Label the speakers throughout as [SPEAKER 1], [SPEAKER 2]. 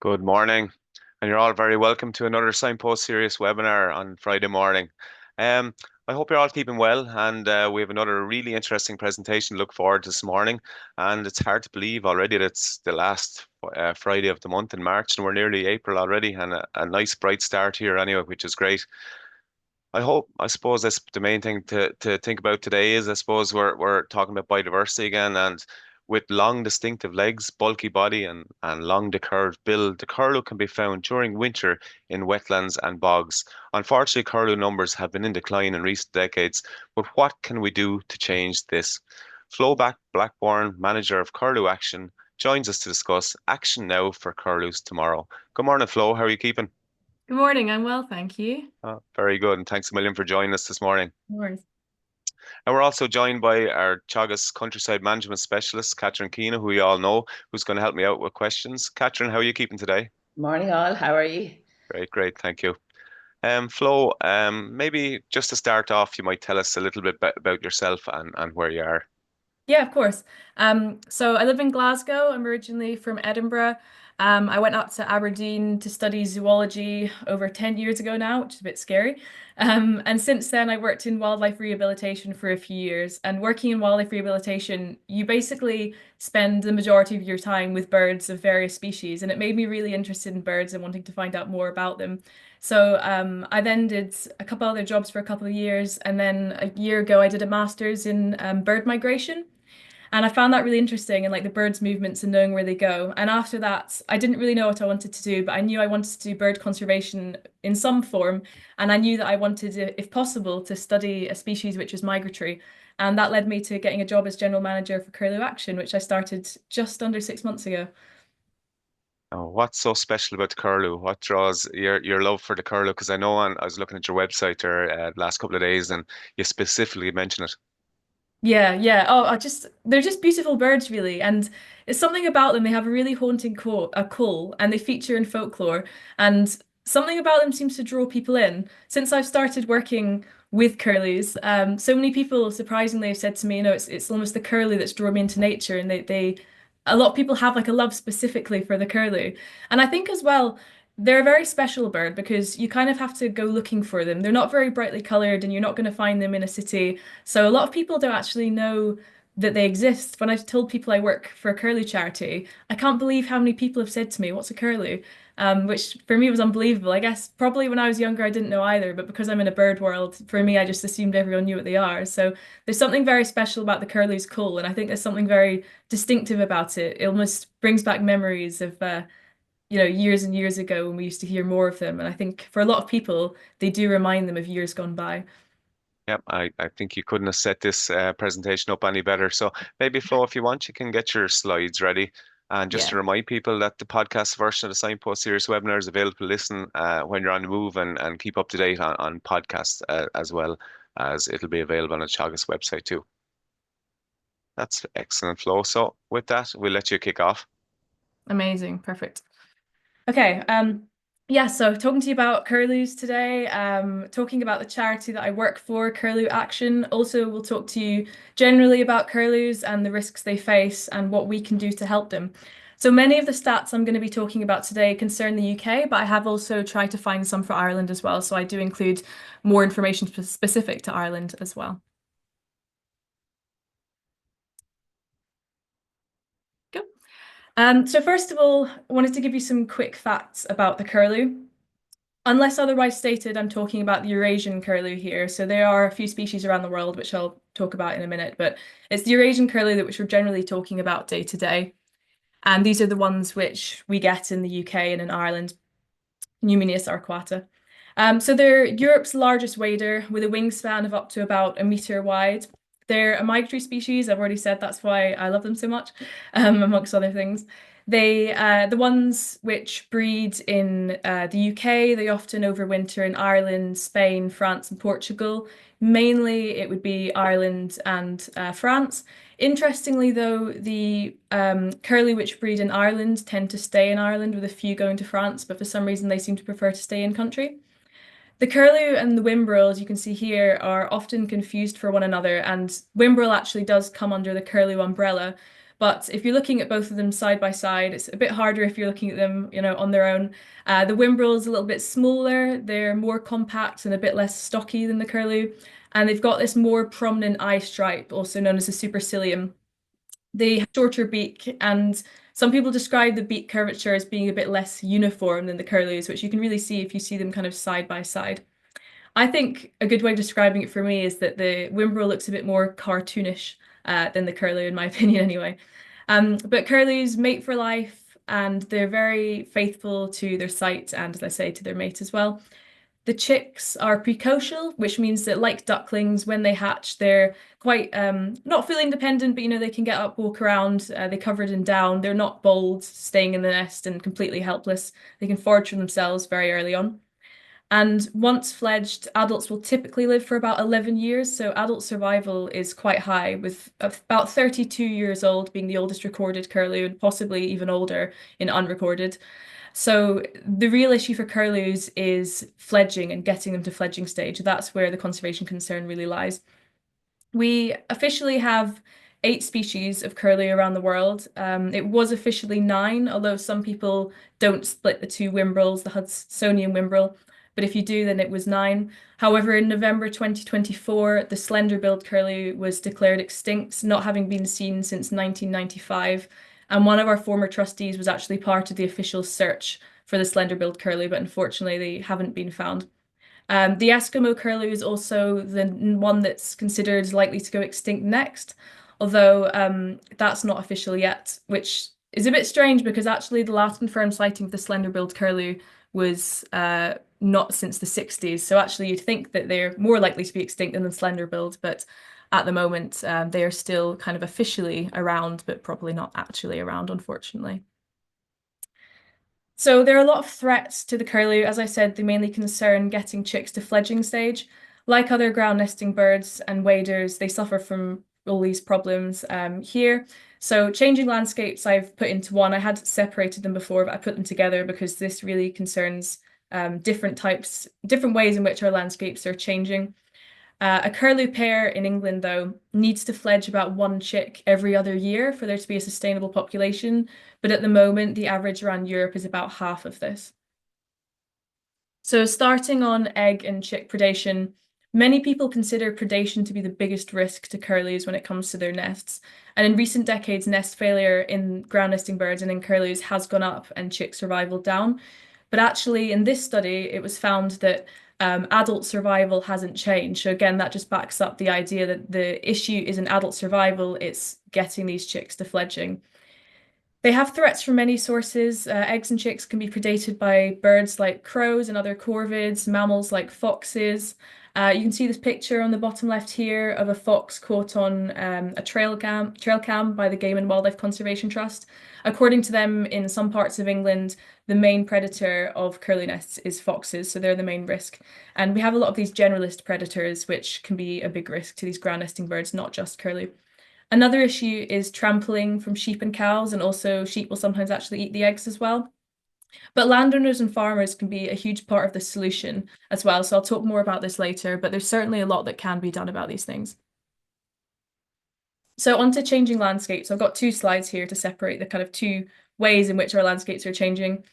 [SPEAKER 1] Good morning, and you're all very welcome to another Signpost Series webinar on Friday morning. Um, I hope you're all keeping well, and we have another really interesting presentation to look forward to this morning. And it's hard to believe already that it's the last Friday of the month in March, and we're nearly April already, and a nice bright start here anyway, which is great. I suppose that's the main thing to think about today is I suppose we're talking about biodiversity again, and with long distinctive legs, bulky body, and long decurved bill, the curlew can be found during winter in wetlands and bogs. Unfortunately, curlew numbers have been in decline in recent decades, but what can we do to change this? Blackbourn, manager of Curlew Action, joins us to discuss action now for Curlews tomorrow. Good morning, Flo. How are you keeping?
[SPEAKER 2] Good morning. I'm well, thank you.
[SPEAKER 1] Very good, and thanks a million for joining us this morning.
[SPEAKER 2] No worries.
[SPEAKER 1] And we're also joined by our Teagasc countryside management specialist, Keena, who we all know, who's going to help me out with questions. Catherine, how are you keeping today?
[SPEAKER 3] Morning all, how are you?
[SPEAKER 1] Great, great, thank you. Flo, maybe just to start off, you might tell us a little bit about yourself and where you are.
[SPEAKER 2] Yeah, of course. So I live in Glasgow. I'm originally from Edinburgh. I went up to Aberdeen to study zoology over 10 years ago now, which is a bit scary. And since then, I worked in wildlife rehabilitation for a few years. And working in wildlife rehabilitation, you basically spend the majority of your time with birds of various species. And it made me really interested in birds and wanting to find out more about them. So I then did a couple other jobs for a couple of years. And then a year ago, I did a master's in bird migration. And I found that really interesting and like the birds' movements and knowing where they go. And after that, I didn't really know what I wanted to do, but I knew I wanted to do bird conservation in some form. And I knew that I wanted, if possible, to study a species which is migratory. And that led me to getting a job as general manager for Curlew Action, which I started just under 6 months ago.
[SPEAKER 1] Oh, what's so special about the curlew? What draws your love for the curlew? Because I know I was looking at your website there the last couple of days, and you specifically mentioned it.
[SPEAKER 2] Yeah, yeah. Oh, they're just beautiful birds, really, and it's something about them. They have a really haunting call, and they feature in folklore. And something about them seems to draw people in. Since I've started working with curlews, so many people surprisingly have said to me, it's almost the curlew that's drawn me into nature, and a lot of people have like a love specifically for the curlew, and I think as well. They're a very special bird because you kind of have to go looking for them. They're not very brightly colored, and you're not going to find them in a city. So a lot of people don't actually know that they exist. When I've told people I work for a curlew charity, I can't believe how many people have said to me, "What's a curlew?" Which for me was unbelievable. I guess probably when I was younger, I didn't know either, but because I'm in a bird world, for me, I just assumed everyone knew what they are. So there's something very special about the curlew's call, and I think there's something very distinctive about it. It almost brings back memories of years and years ago when we used to hear more of them. And I think for a lot of people, they do remind them of years gone by.
[SPEAKER 1] Yep, I think you couldn't have set this presentation up any better. So maybe Flo, if you want, you can get your slides ready. And just to
[SPEAKER 2] Yeah.
[SPEAKER 1] remind people that the podcast version of the Signpost Series webinar is available to listen when you're on the move and keep up to date on podcasts as well as it'll be available on the Teagasc website too. That's excellent, Flo. So with that, we'll let you kick off.
[SPEAKER 2] Amazing. Perfect. Okay. Yeah, so talking to you about curlews today, talking about the charity that I work for, Curlew Action. Also, we'll talk to you generally about curlews and the risks they face and what we can do to help them. So many of the stats I'm going to be talking about today concern the UK, but I have also tried to find some for Ireland as well. So I do include more information specific to Ireland as well. Go. So first of all, I wanted to give you some quick facts about the curlew. Unless otherwise stated, I'm talking about the Eurasian curlew here. So there are a few species around the world, which I'll talk about in a minute, but it's the Eurasian curlew that which we're generally talking about day to day. And these are the ones which we get in the UK and in Ireland, Numenius arcuata. So they're Europe's largest wader with a wingspan of up to about a meter wide. They're a migratory species. I've already said that's why I love them so much, amongst other things. The ones which breed in the UK, they often overwinter in Ireland, Spain, France, and Portugal. Mainly, it would be Ireland and France. Interestingly, though, the curlew which breed in Ireland tend to stay in Ireland, with a few going to France, but for some reason they seem to prefer to stay in country. The curlew and the whimbrel, as you can see here, are often confused for one another, and whimbrel actually does come under the curlew umbrella, But if you're looking at both of them side by side, it's a bit harder if you're looking at them, on their own. The Wimbrel is a little bit smaller. They're more compact and a bit less stocky than the Curlew. And they've got this more prominent eye stripe, also known as the supercilium. They have shorter beak, and some people describe the beak curvature as being a bit less uniform than the Curlews, which you can really see if you see them kind of side by side. I think a good way of describing it for me is that the Wimbrel looks a bit more cartoonish than the Curlew, in my opinion, anyway. But Curlews mate for life, and they're very faithful to their site and, as I say, to their mate as well. The chicks are precocial, which means that, like ducklings, when they hatch, they're quite not fully independent, but they can get up, walk around. They're covered in down. They're not bold, staying in the nest and completely helpless. They can forage for themselves very early on. And once fledged, adults will typically live for about 11 years. So adult survival is quite high, with about 32 years old being the oldest recorded curlew, and possibly even older in unrecorded. So the real issue for curlews is fledging and getting them to fledging stage. That's where the conservation concern really lies. We officially have 8 species of curlew around the world. It was officially 9, although some people don't split the two Wimbrels, the Hudsonian Wimbrel. But if you do, then it was 9. However, in November 2024, the slender-billed curlew was declared extinct, not having been seen since 1995. And one of our former trustees was actually part of the official search for the slender-billed curlew, but unfortunately they haven't been found. The Eskimo curlew is also the one that's considered likely to go extinct next, although that's not official yet, which is a bit strange because actually the last confirmed sighting of the slender-billed curlew was not since the 60s. So actually you'd think that they're more likely to be extinct than the slender-billed, but at the moment they are still kind of officially around, but probably not actually around, unfortunately. So there are a lot of threats to the curlew. As I said, they mainly concern getting chicks to fledging stage. Like other ground nesting birds and waders, they suffer from all these problems here. So changing landscapes I've put into one. I had separated them before, but I put them together because this really concerns different ways in which our landscapes are changing. A curlew pair in England, though, needs to fledge about 1 chick every other year for there to be a sustainable population. But at the moment, the average around Europe is about half of this. So starting on egg and chick predation, many people consider predation to be the biggest risk to curlews when it comes to their nests. And in recent decades, nest failure in ground nesting birds and in curlews has gone up and chick survival down. But actually, in this study, it was found that adult survival hasn't changed. So again, that just backs up the idea that the issue isn't adult survival, it's getting these chicks to fledging. They have threats from many sources. Eggs and chicks can be predated by birds like crows and other corvids, mammals like foxes. You can see this picture on the bottom left here of a fox caught on a trail cam by the Game and Wildlife Conservation Trust. According to them, in some parts of England, the main predator of curlew nests is foxes, so they're the main risk. And we have a lot of these generalist predators, which can be a big risk to these ground nesting birds, not just curlew. Another issue is trampling from sheep and cows, and also sheep will sometimes actually eat the eggs as well. But landowners and farmers can be a huge part of the solution as well. So I'll talk more about this later, but there's certainly a lot that can be done about these things. So on to changing landscapes. I've got 2 slides here to separate the kind of 2 ways in which our landscapes are changing.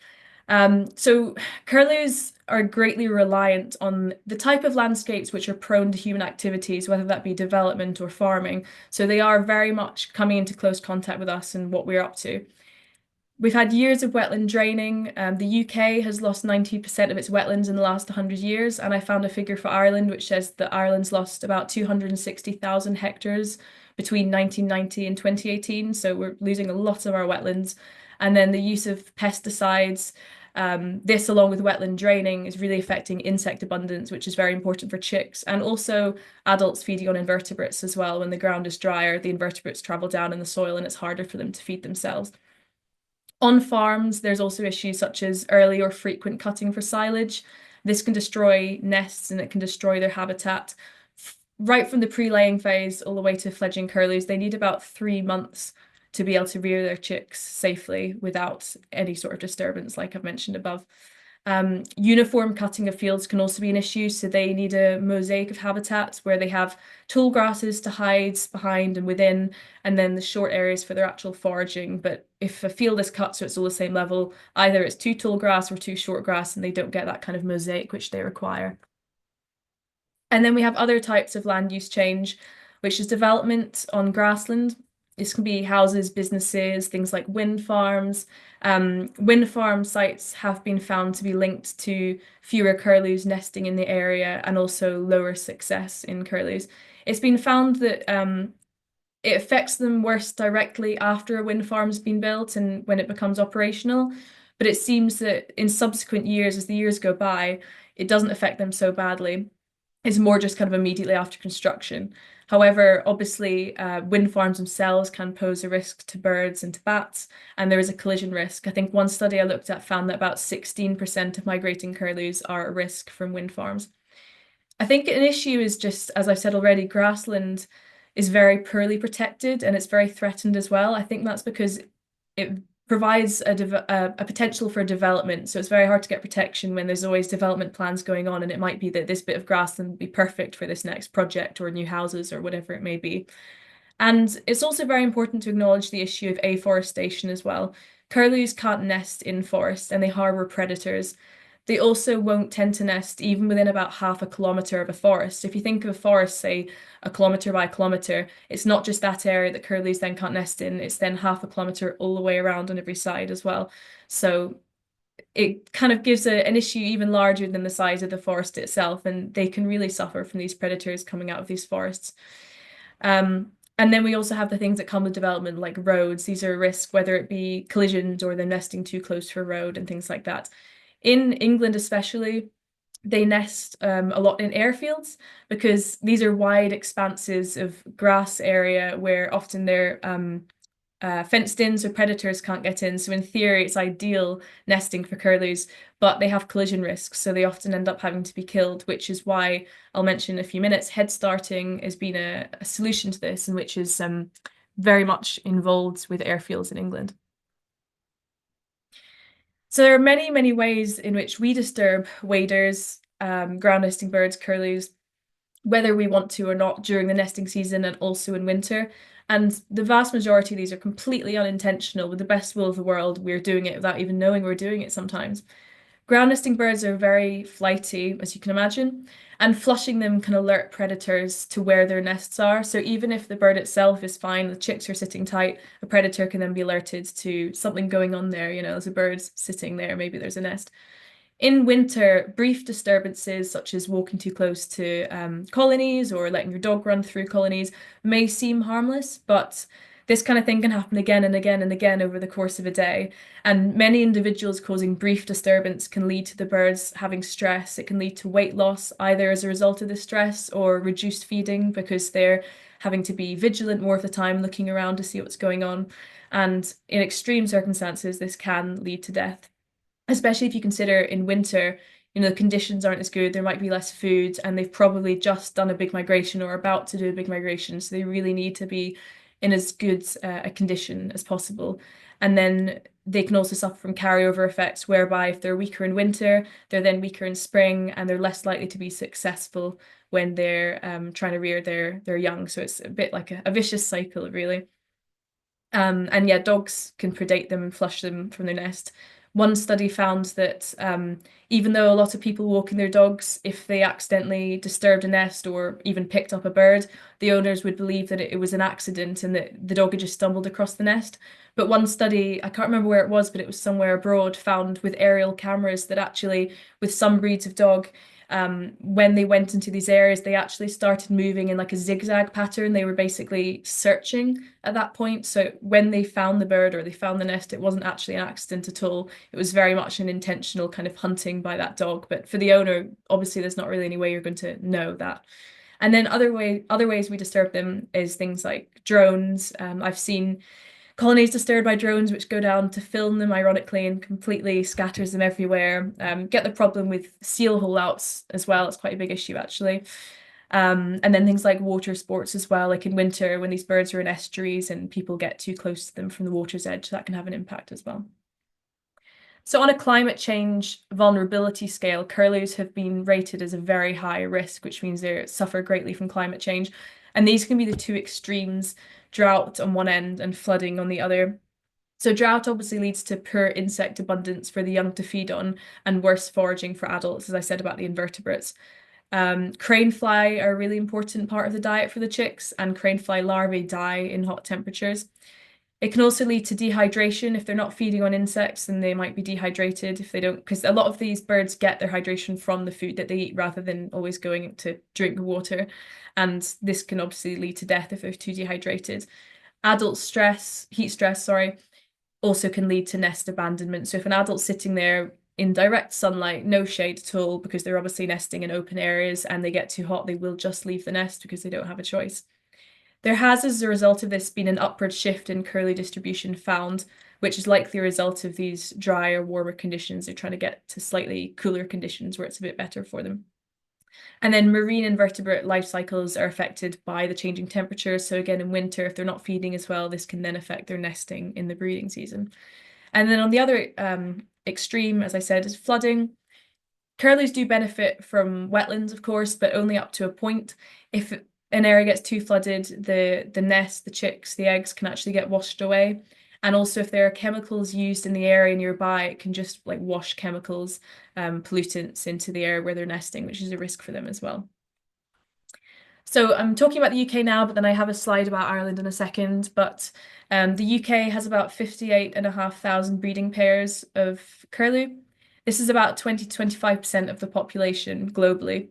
[SPEAKER 2] So curlews are greatly reliant on the type of landscapes which are prone to human activities, whether that be development or farming. So they are very much coming into close contact with us and what we're up to. We've had years of wetland draining. The UK has lost 90% of its wetlands in the last 100 years, and I found a figure for Ireland which says that Ireland's lost about 260,000 hectares between 1990 and 2018, so we're losing a lot of our wetlands. And then the use of pesticides, this along with wetland draining is really affecting insect abundance, which is very important for chicks, and also adults feeding on invertebrates as well. When the ground is drier, the invertebrates travel down in the soil and it's harder for them to feed themselves. On farms, there's also issues such as early or frequent cutting for silage. This can destroy nests and it can destroy their habitat. Right from the pre-laying phase all the way to fledging curlews, they need about 3 months to be able to rear their chicks safely without any sort of disturbance, like I've mentioned above. Uniform cutting of fields can also be an issue, so they need a mosaic of habitats where they have tall grasses to hide behind and within, and then the short areas for their actual foraging. But if a field is cut so it's all the same level, either it's too tall grass or too short grass, and they don't get that kind of mosaic which they require. And then we have other types of land use change, which is development on grassland. This can be houses, businesses, things like wind farms. Wind farm sites have been found to be linked to fewer curlews nesting in the area and also lower success in curlews. It's been found that it affects them worse directly after a wind farm's been built and when it becomes operational. But it seems that in subsequent years, as the years go by, it doesn't affect them so badly. It's more just kind of immediately after construction. However, obviously, wind farms themselves can pose a risk to birds and to bats, and there is a collision risk. I think one study I looked at found that about 16% of migrating curlews are at risk from wind farms. I think an issue is just, as I've said already, grassland is very poorly protected and it's very threatened as well. I think that's because it provides a potential for development. So it's very hard to get protection when there's always development plans going on, and it might be that this bit of grassland would be perfect for this next project or new houses or whatever it may be. And it's also very important to acknowledge the issue of afforestation as well. Curlews can't nest in forests and they harbour predators. They also won't tend to nest even within about half a kilometre of a forest. If you think of a forest, say a kilometre by a kilometre, it's not just that area that curlews then can't nest in, it's then half a kilometre all the way around on every side as well. So it kind of gives an issue even larger than the size of the forest itself, and they can really suffer from these predators coming out of these forests. And then we also have the things that come with development, like roads. These are a risk, whether it be collisions or them nesting too close to a road and things like that. In England, especially, they nest a lot in airfields because these are wide expanses of grass area where often they're fenced in so predators can't get in. So in theory, it's ideal nesting for curlews, but they have collision risks, so they often end up having to be killed, which is why I'll mention in a few minutes, head starting has been a solution to this, and which is very much involved with airfields in England. So there are many, many ways in which we disturb waders, ground nesting birds, curlews, whether we want to or not during the nesting season and also in winter. And the vast majority of these are completely unintentional. With the best will of the world, we're doing it without even knowing we're doing it sometimes. Ground nesting birds are very flighty, as you can imagine, and flushing them can alert predators to where their nests are. So even if the bird itself is fine, the chicks are sitting tight, a predator can then be alerted to something going on there. There's a bird sitting there, maybe there's a nest. In winter, brief disturbances such as walking too close to colonies or letting your dog run through colonies may seem harmless, but this kind of thing can happen again and again and again over the course of a day. And many individuals causing brief disturbance can lead to the birds having stress. It can lead to weight loss, either as a result of the stress or reduced feeding because they're having to be vigilant more of the time, looking around to see what's going on. And in extreme circumstances, this can lead to death, especially if you consider in winter, the conditions aren't as good, there might be less food, and they've probably just done a big migration or about to do a big migration. So they really need to be in as good a condition as possible. And then they can also suffer from carryover effects, whereby if they're weaker in winter, they're then weaker in spring, and they're less likely to be successful when they're trying to rear their young. So it's a bit like a vicious cycle, really. And yeah, dogs can predate them and flush them from their nest. One study found that even though a lot of people walking their dogs, if they accidentally disturbed a nest or even picked up a bird, the owners would believe that it was an accident and that the dog had just stumbled across the nest. But one study, I can't remember where it was, but it was somewhere abroad, found with aerial cameras that actually, with some breeds of dog, when they went into these areas, they actually started moving in like a zigzag pattern. They were basically searching at that point. So when they found the bird or they found the nest, it wasn't actually an accident at all. It was very much an intentional kind of hunting by that dog. But for the owner, obviously, there's not really any way you're going to know that. And then other ways we disturb them is things like drones. I've seen colonies disturbed by drones, which go down to film them ironically and completely scatters them everywhere. Get the problem with seal holeouts as well. It's quite a big issue actually. And then things like water sports as well, like in winter when these birds are in estuaries and people get too close to them from the water's edge, that can have an impact as well. So on a climate change vulnerability scale, curlews have been rated as a very high risk, which means they suffer greatly from climate change. And these can be the two extremes, drought on one end and flooding on the other. So drought obviously leads to poor insect abundance for the young to feed on and worse foraging for adults, as I said about the invertebrates. Crane fly are a really important part of the diet for the chicks, and crane fly larvae die in hot temperatures. It can also lead to dehydration if they're not feeding on insects, then they might be dehydrated if they don't, because a lot of these birds get their hydration from the food that they eat rather than always going to drink water. And this can obviously lead to death if they're too dehydrated. Adult stress, heat stress, sorry, also can lead to nest abandonment. So if an adult's sitting there in direct sunlight, no shade at all, because they're obviously nesting in open areas and they get too hot, they will just leave the nest because they don't have a choice. There has, as a result of this, been an upward shift in curlew distribution found, which is likely a result of these drier, warmer conditions. They're trying to get to slightly cooler conditions where it's a bit better for them. And then marine invertebrate life cycles are affected by the changing temperatures. So again, in winter, if they're not feeding as well, this can then affect their nesting in the breeding season. And then on the other extreme, as I said, is flooding. Curlews do benefit from wetlands, of course, but only up to a point. If an area gets too flooded, the nest, the chicks, the eggs can actually get washed away. And also, if there are chemicals used in the area nearby, it can just like wash chemicals, pollutants into the area where they're nesting, which is a risk for them as well. So I'm talking about the UK now, but then I have a slide about Ireland in a second. But the UK has about 58,500 breeding pairs of curlew. This is about 20 to 25% of the population globally.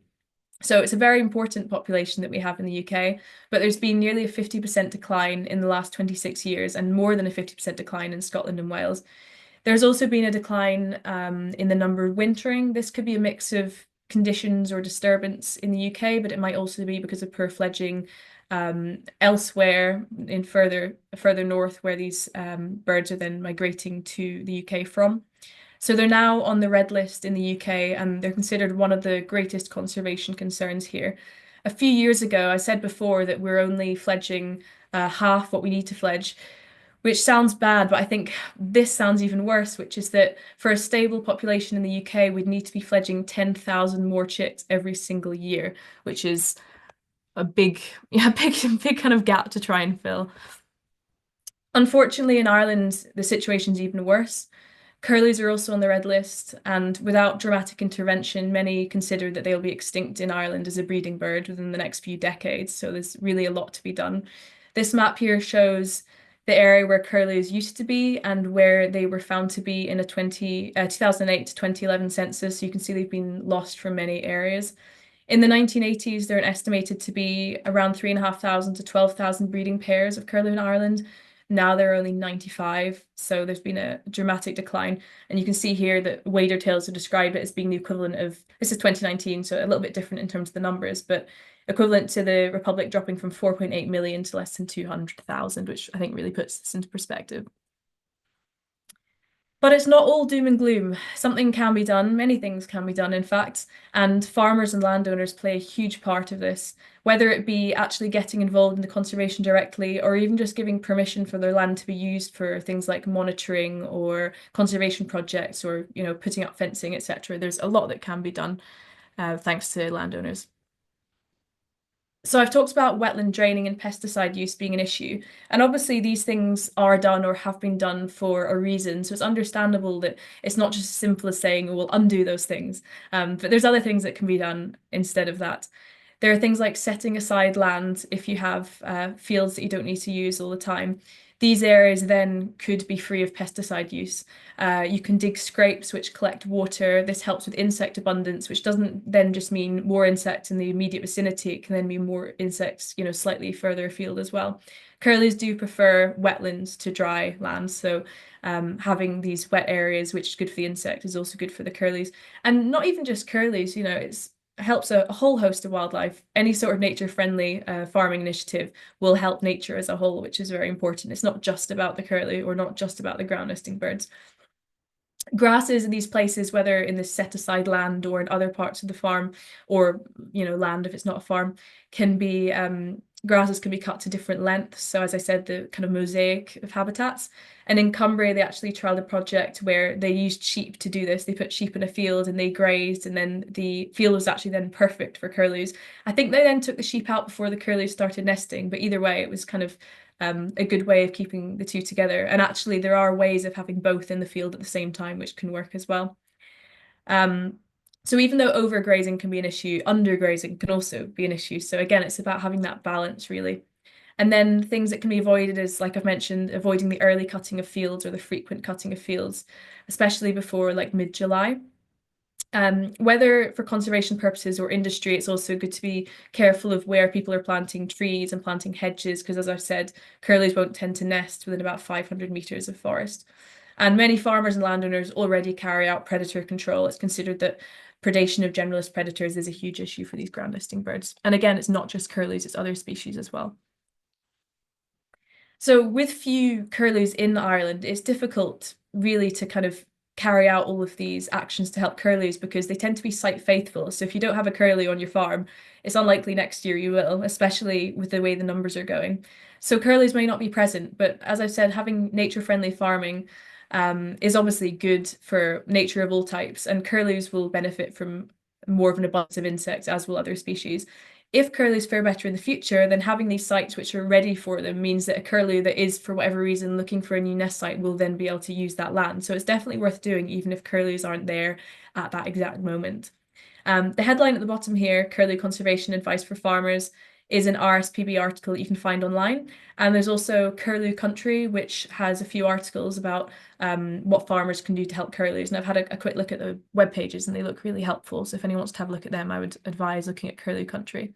[SPEAKER 2] So it's a very important population that we have in the UK, but there's been nearly a 50% decline in the last 26 years and more than a 50% decline in Scotland and Wales. There's also been a decline in the number of wintering. This could be a mix of conditions or disturbance in the UK, but it might also be because of poor fledging elsewhere in further north where these birds are then migrating to the UK from. So they're now on the red list in the UK and they're considered one of the greatest conservation concerns here. A few years ago, I said before that we're only fledging half what we need to fledge, which sounds bad, but I think this sounds even worse, which is that for a stable population in the UK, we'd need to be fledging 10,000 more chicks every single year, which is a big kind of gap to try and fill. Unfortunately, in Ireland, the situation's even worse. Curlews are also on the red list, and without dramatic intervention, many consider that they'll be extinct in Ireland as a breeding bird within the next few decades. So there's really a lot to be done. This map here shows the area where curlews used to be and where they were found to be in a 2008 to 2011 census. So you can see they've been lost from many areas. In the 1980s, they're estimated to be around 3,500 to 12,000 breeding pairs of curlew in Ireland. Now there are only 95, so there's been a dramatic decline. And you can see here that wader tails are described as being the equivalent of, this is 2019, so a little bit different in terms of the numbers, but equivalent to the Republic dropping from 4.8 million to less than 200,000, which I think really puts this into perspective. But it's not all doom and gloom. Something can be done, many things can be done, in fact, and farmers and landowners play a huge part of this, whether it be actually getting involved in the conservation directly or even just giving permission for their land to be used for things like monitoring or conservation projects or, putting up fencing, etc. There's a lot that can be done thanks to landowners. So I've talked about wetland draining and pesticide use being an issue, and obviously these things are done or have been done for a reason. So it's understandable that it's not just as simple as saying, "Oh, we'll undo those things." But there's other things that can be done instead of that. There are things like setting aside land if you have fields that you don't need to use all the time. These areas then could be free of pesticide use. You can dig scrapes which collect water. This helps with insect abundance, which doesn't then just mean more insects in the immediate vicinity. It can then mean more insects, slightly further afield as well. Curlews do prefer wetlands to dry land, so having these wet areas, which is good for the insect, is also good for the curlews. And not even just curlews, it helps a whole host of wildlife. Any sort of nature-friendly farming initiative will help nature as a whole, which is very important. It's not just about the curlew or not just about the ground nesting birds. Grasses in these places, whether in the set aside land or in other parts of the farm, or land if it's not a farm, can be grasses can be cut to different lengths. So as I said, the kind of mosaic of habitats. And in Cumbria, they actually trialled a project where they used sheep to do this. They put sheep in a field and they grazed, and then the field was actually then perfect for curlews. I think they then took the sheep out before the curlews started nesting, but either way, it was kind of a good way of keeping the two together. And actually, there are ways of having both in the field at the same time, which can work as well. So even though overgrazing can be an issue, undergrazing can also be an issue. So again, it's about having that balance really. And then things that can be avoided is, like I've mentioned, avoiding the early cutting of fields or the frequent cutting of fields, especially before like mid-July. Whether for conservation purposes or industry, it's also good to be careful of where people are planting trees and planting hedges, because as I've said, curlews won't tend to nest within about 500 meters of forest. And many farmers and landowners already carry out predator control. It's considered that predation of generalist predators is a huge issue for these ground nesting birds. And again, it's not just curlews, it's other species as well. So with few curlews in Ireland, it's difficult really to kind of carry out all of these actions to help curlews because they tend to be site faithful. So if you don't have a curlew on your farm, it's unlikely next year you will, especially with the way the numbers are going. So curlews may not be present, but as I've said, having nature-friendly farming is obviously good for nature of all types, and curlews will benefit from more of an abundance of insects, as will other species. If curlews fare better in the future, then having these sites which are ready for them means that a curlew that is, for whatever reason, looking for a new nest site will then be able to use that land. So it's definitely worth doing, even if curlews aren't there at that exact moment. The headline at the bottom here, Curlew Conservation Advice for Farmers, is an RSPB article that you can find online. And there's also Curlew Country, which has a few articles about what farmers can do to help curlews. And I've had a quick look at the web pages and they look really helpful. So if anyone wants to have a look at them, I would advise looking at Curlew Country.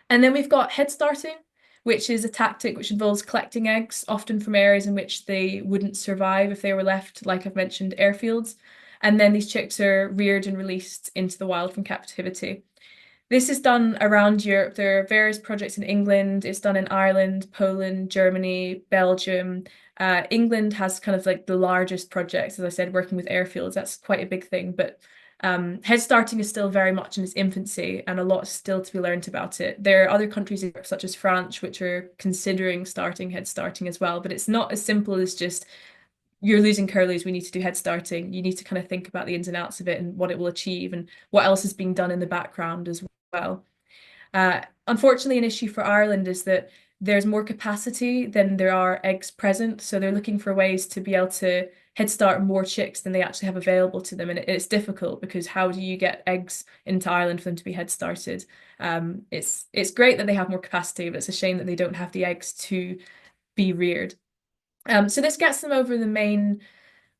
[SPEAKER 2] And then we've got head starting, which is a tactic which involves collecting eggs, often from areas in which they wouldn't survive if they were left, like I've mentioned, airfields. And then these chicks are reared and released into the wild from captivity. This is done around Europe. There are various projects in England. It's done in Ireland, Poland, Germany, Belgium. England has kind of like the largest projects, as I said, working with airfields. That's quite a big thing. But head starting is still very much in its infancy and a lot still to be learned about it. There are other countries in Europe, such as France, which are considering starting head starting as well. But it's not as simple as just you're losing curlews, we need to do head starting. You need to kind of think about the ins and outs of it and what it will achieve and what else is being done in the background as well. Unfortunately, an issue for Ireland is that there's more capacity than there are eggs present. So they're looking for ways to be able to head start more chicks than they actually have available to them. And it's difficult because how do you get eggs into Ireland for them to be head started? It's great that they have more capacity, but it's a shame that they don't have the eggs to be reared. So this gets them over the main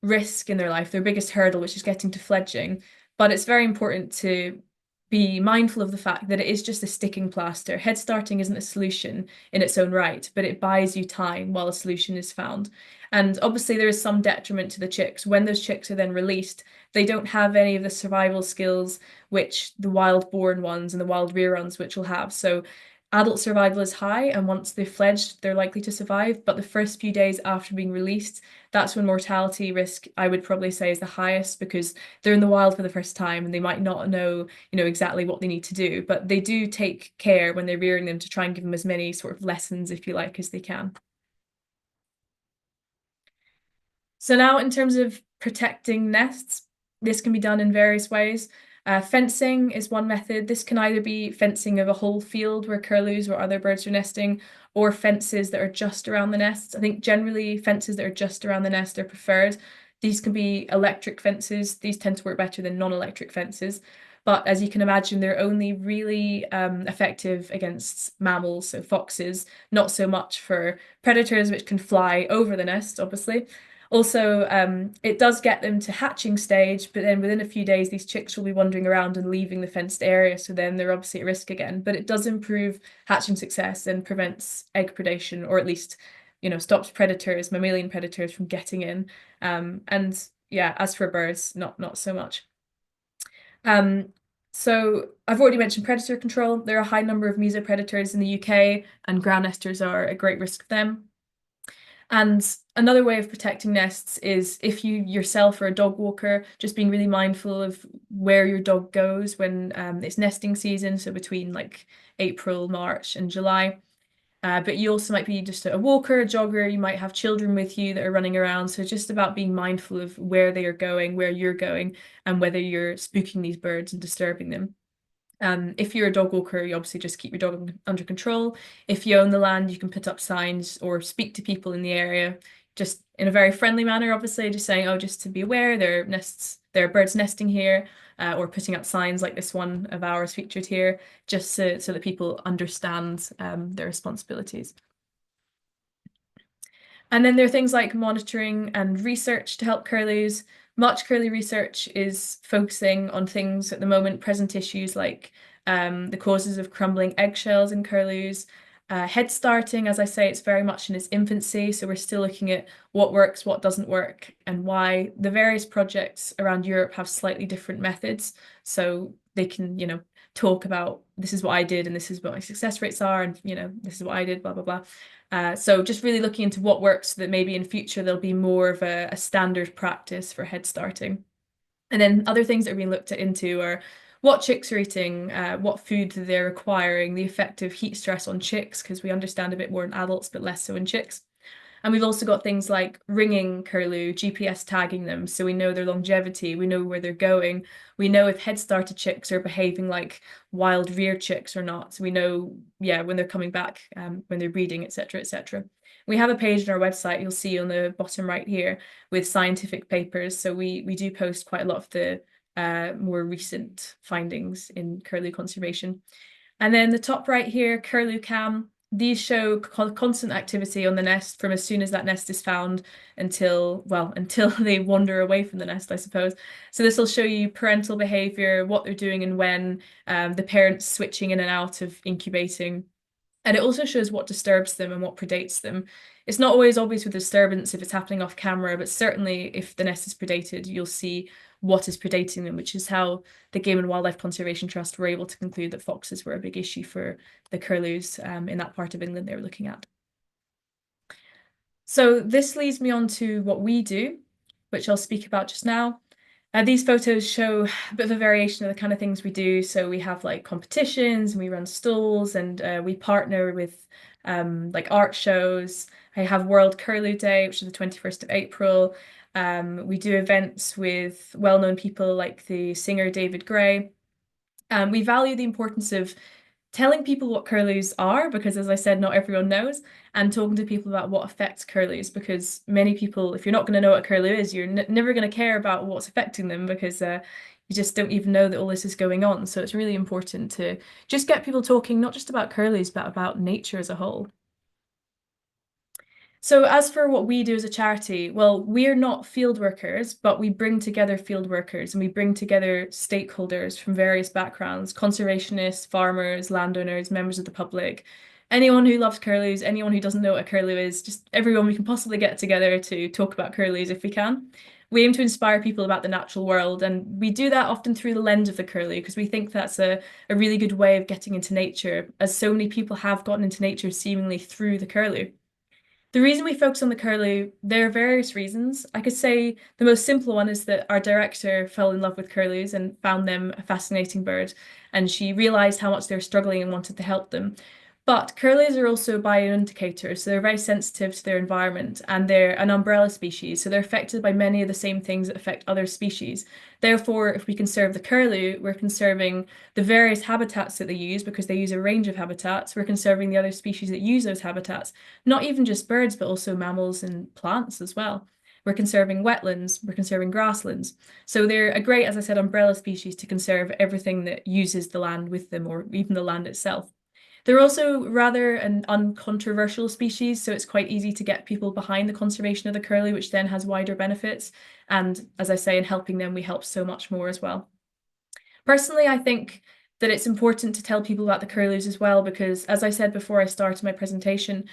[SPEAKER 2] risk in their life, their biggest hurdle, which is getting to fledging. But it's very important to be mindful of the fact that it is just a sticking plaster. Head starting isn't a solution in its own right, but it buys you time while a solution is found. And obviously, there is some detriment to the chicks. When those chicks are then released, they don't have any of the survival skills which the wild born ones and the wild rear ones which will have. So adult survival is high, and once they've fledged, they're likely to survive. But the first few days after being released, that's when mortality risk, I would probably say, is the highest because they're in the wild for the first time and they might not know, exactly what they need to do. But they do take care when they're rearing them to try and give them as many sort of lessons, if you like, as they can. So now in terms of protecting nests, this can be done in various ways. Fencing is one method. This can either be fencing of a whole field where curlews or other birds are nesting, or fences that are just around the nests. I think generally fences that are just around the nest are preferred. These can be electric fences. These tend to work better than non-electric fences. But as you can imagine, they're only really effective against mammals, so foxes, not so much for predators, which can fly over the nest, obviously. Also, it does get them to hatching stage, but then within a few days, these chicks will be wandering around and leaving the fenced area, so then they're obviously at risk again. But it does improve hatching success and prevents egg predation, or at least, stops predators, mammalian predators from getting in. And yeah, as for birds, not so much. So I've already mentioned predator control. There are a high number of mesopredators in the UK, and ground nesters are a great risk of them. And another way of protecting nests is if you yourself are a dog walker, just being really mindful of where your dog goes when it's nesting season, so between like April, March, and July. But you also might be just a walker, a jogger, you might have children with you that are running around. So it's just about being mindful of where they are going, where you're going, and whether you're spooking these birds and disturbing them. If you're a dog walker, you obviously just keep your dog under control. If you own the land, you can put up signs or speak to people in the area, just in a very friendly manner, obviously, just saying, oh, just to be aware, there are birds nesting here, or putting up signs like this one of ours featured here, just so that people understand their responsibilities. And then there are things like monitoring and research to help curlews. Much curlew research is focusing on things at the moment, present issues like the causes of crumbling eggshells in curlews. Head starting, as I say, it's very much in its infancy, so we're still looking at what works, what doesn't work, and why. The various projects around Europe have slightly different methods, so they can, talk about this is what I did and this is what my success rates are, and this is what I did, blah blah blah. So just really looking into what works so that maybe in future there'll be more of a standard practice for head starting. And then other things that are being looked at into are what chicks are eating, what food they're requiring, the effect of heat stress on chicks, because we understand a bit more in adults, but less so in chicks. And we've also got things like ringing curlew, GPS tagging them, so we know their longevity, we know where they're going, we know if head started chicks are behaving like wild rear chicks or not. So we know, yeah, when they're coming back, when they're breeding, etc., etc. We have a page on our website, you'll see on the bottom right here, with scientific papers. So we do post quite a lot of the more recent findings in curlew conservation. And then the top right here, Curlew Cam. These show constant activity on the nest from as soon as that nest is found until they wander away from the nest, I suppose. So this will show you parental behavior, what they're doing and when, the parents switching in and out of incubating. And it also shows what disturbs them and what predates them. It's not always obvious with disturbance if it's happening off camera, but certainly if the nest is predated, you'll see what is predating them, which is how the Game and Wildlife Conservation Trust were able to conclude that foxes were a big issue for the curlews in that part of England they were looking at. So this leads me on to what we do, which I'll speak about just now. These photos show a bit of a variation of the kind of things we do. So we have like competitions and we run stalls and we partner with like art shows. I have World Curlew Day, which is the 21st of April. We do events with well-known people like the singer David Gray. We value the importance of telling people what curlews are, because as I said, not everyone knows, and talking to people about what affects curlews, because many people, if you're not going to know what a curlew is, you're never going to care about what's affecting them, because you just don't even know that all this is going on. So it's really important to just get people talking, not just about curlews, but about nature as a whole. So as for what we do as a charity, well, we're not field workers, but we bring together field workers and we bring together stakeholders from various backgrounds, conservationists, farmers, landowners, members of the public, anyone who loves curlews, anyone who doesn't know what a curlew is, just everyone we can possibly get together to talk about curlews if we can. We aim to inspire people about the natural world, and we do that often through the lens of the curlew, because we think that's a really good way of getting into nature, as so many people have gotten into nature seemingly through the curlew. The reason we focus on the curlew, there are various reasons. I could say the most simple one is that our director fell in love with curlews and found them a fascinating bird, and she realized how much they were struggling and wanted to help them. But curlews are also bioindicators, so they're very sensitive to their environment, and they're an umbrella species, so they're affected by many of the same things that affect other species. Therefore, if we conserve the curlew, we're conserving the various habitats that they use, because they use a range of habitats. We're conserving the other species that use those habitats, not even just birds, but also mammals and plants as well. We're conserving wetlands, we're conserving grasslands. So they're a great, as I said, umbrella species to conserve everything that uses the land with them, or even the land itself. They're also rather an uncontroversial species, so it's quite easy to get people behind the conservation of the curlew, which then has wider benefits. And as I say, in helping them, we help so much more as well. Personally, I think that it's important to tell people about the curlews as well, because as I said before I started my presentation,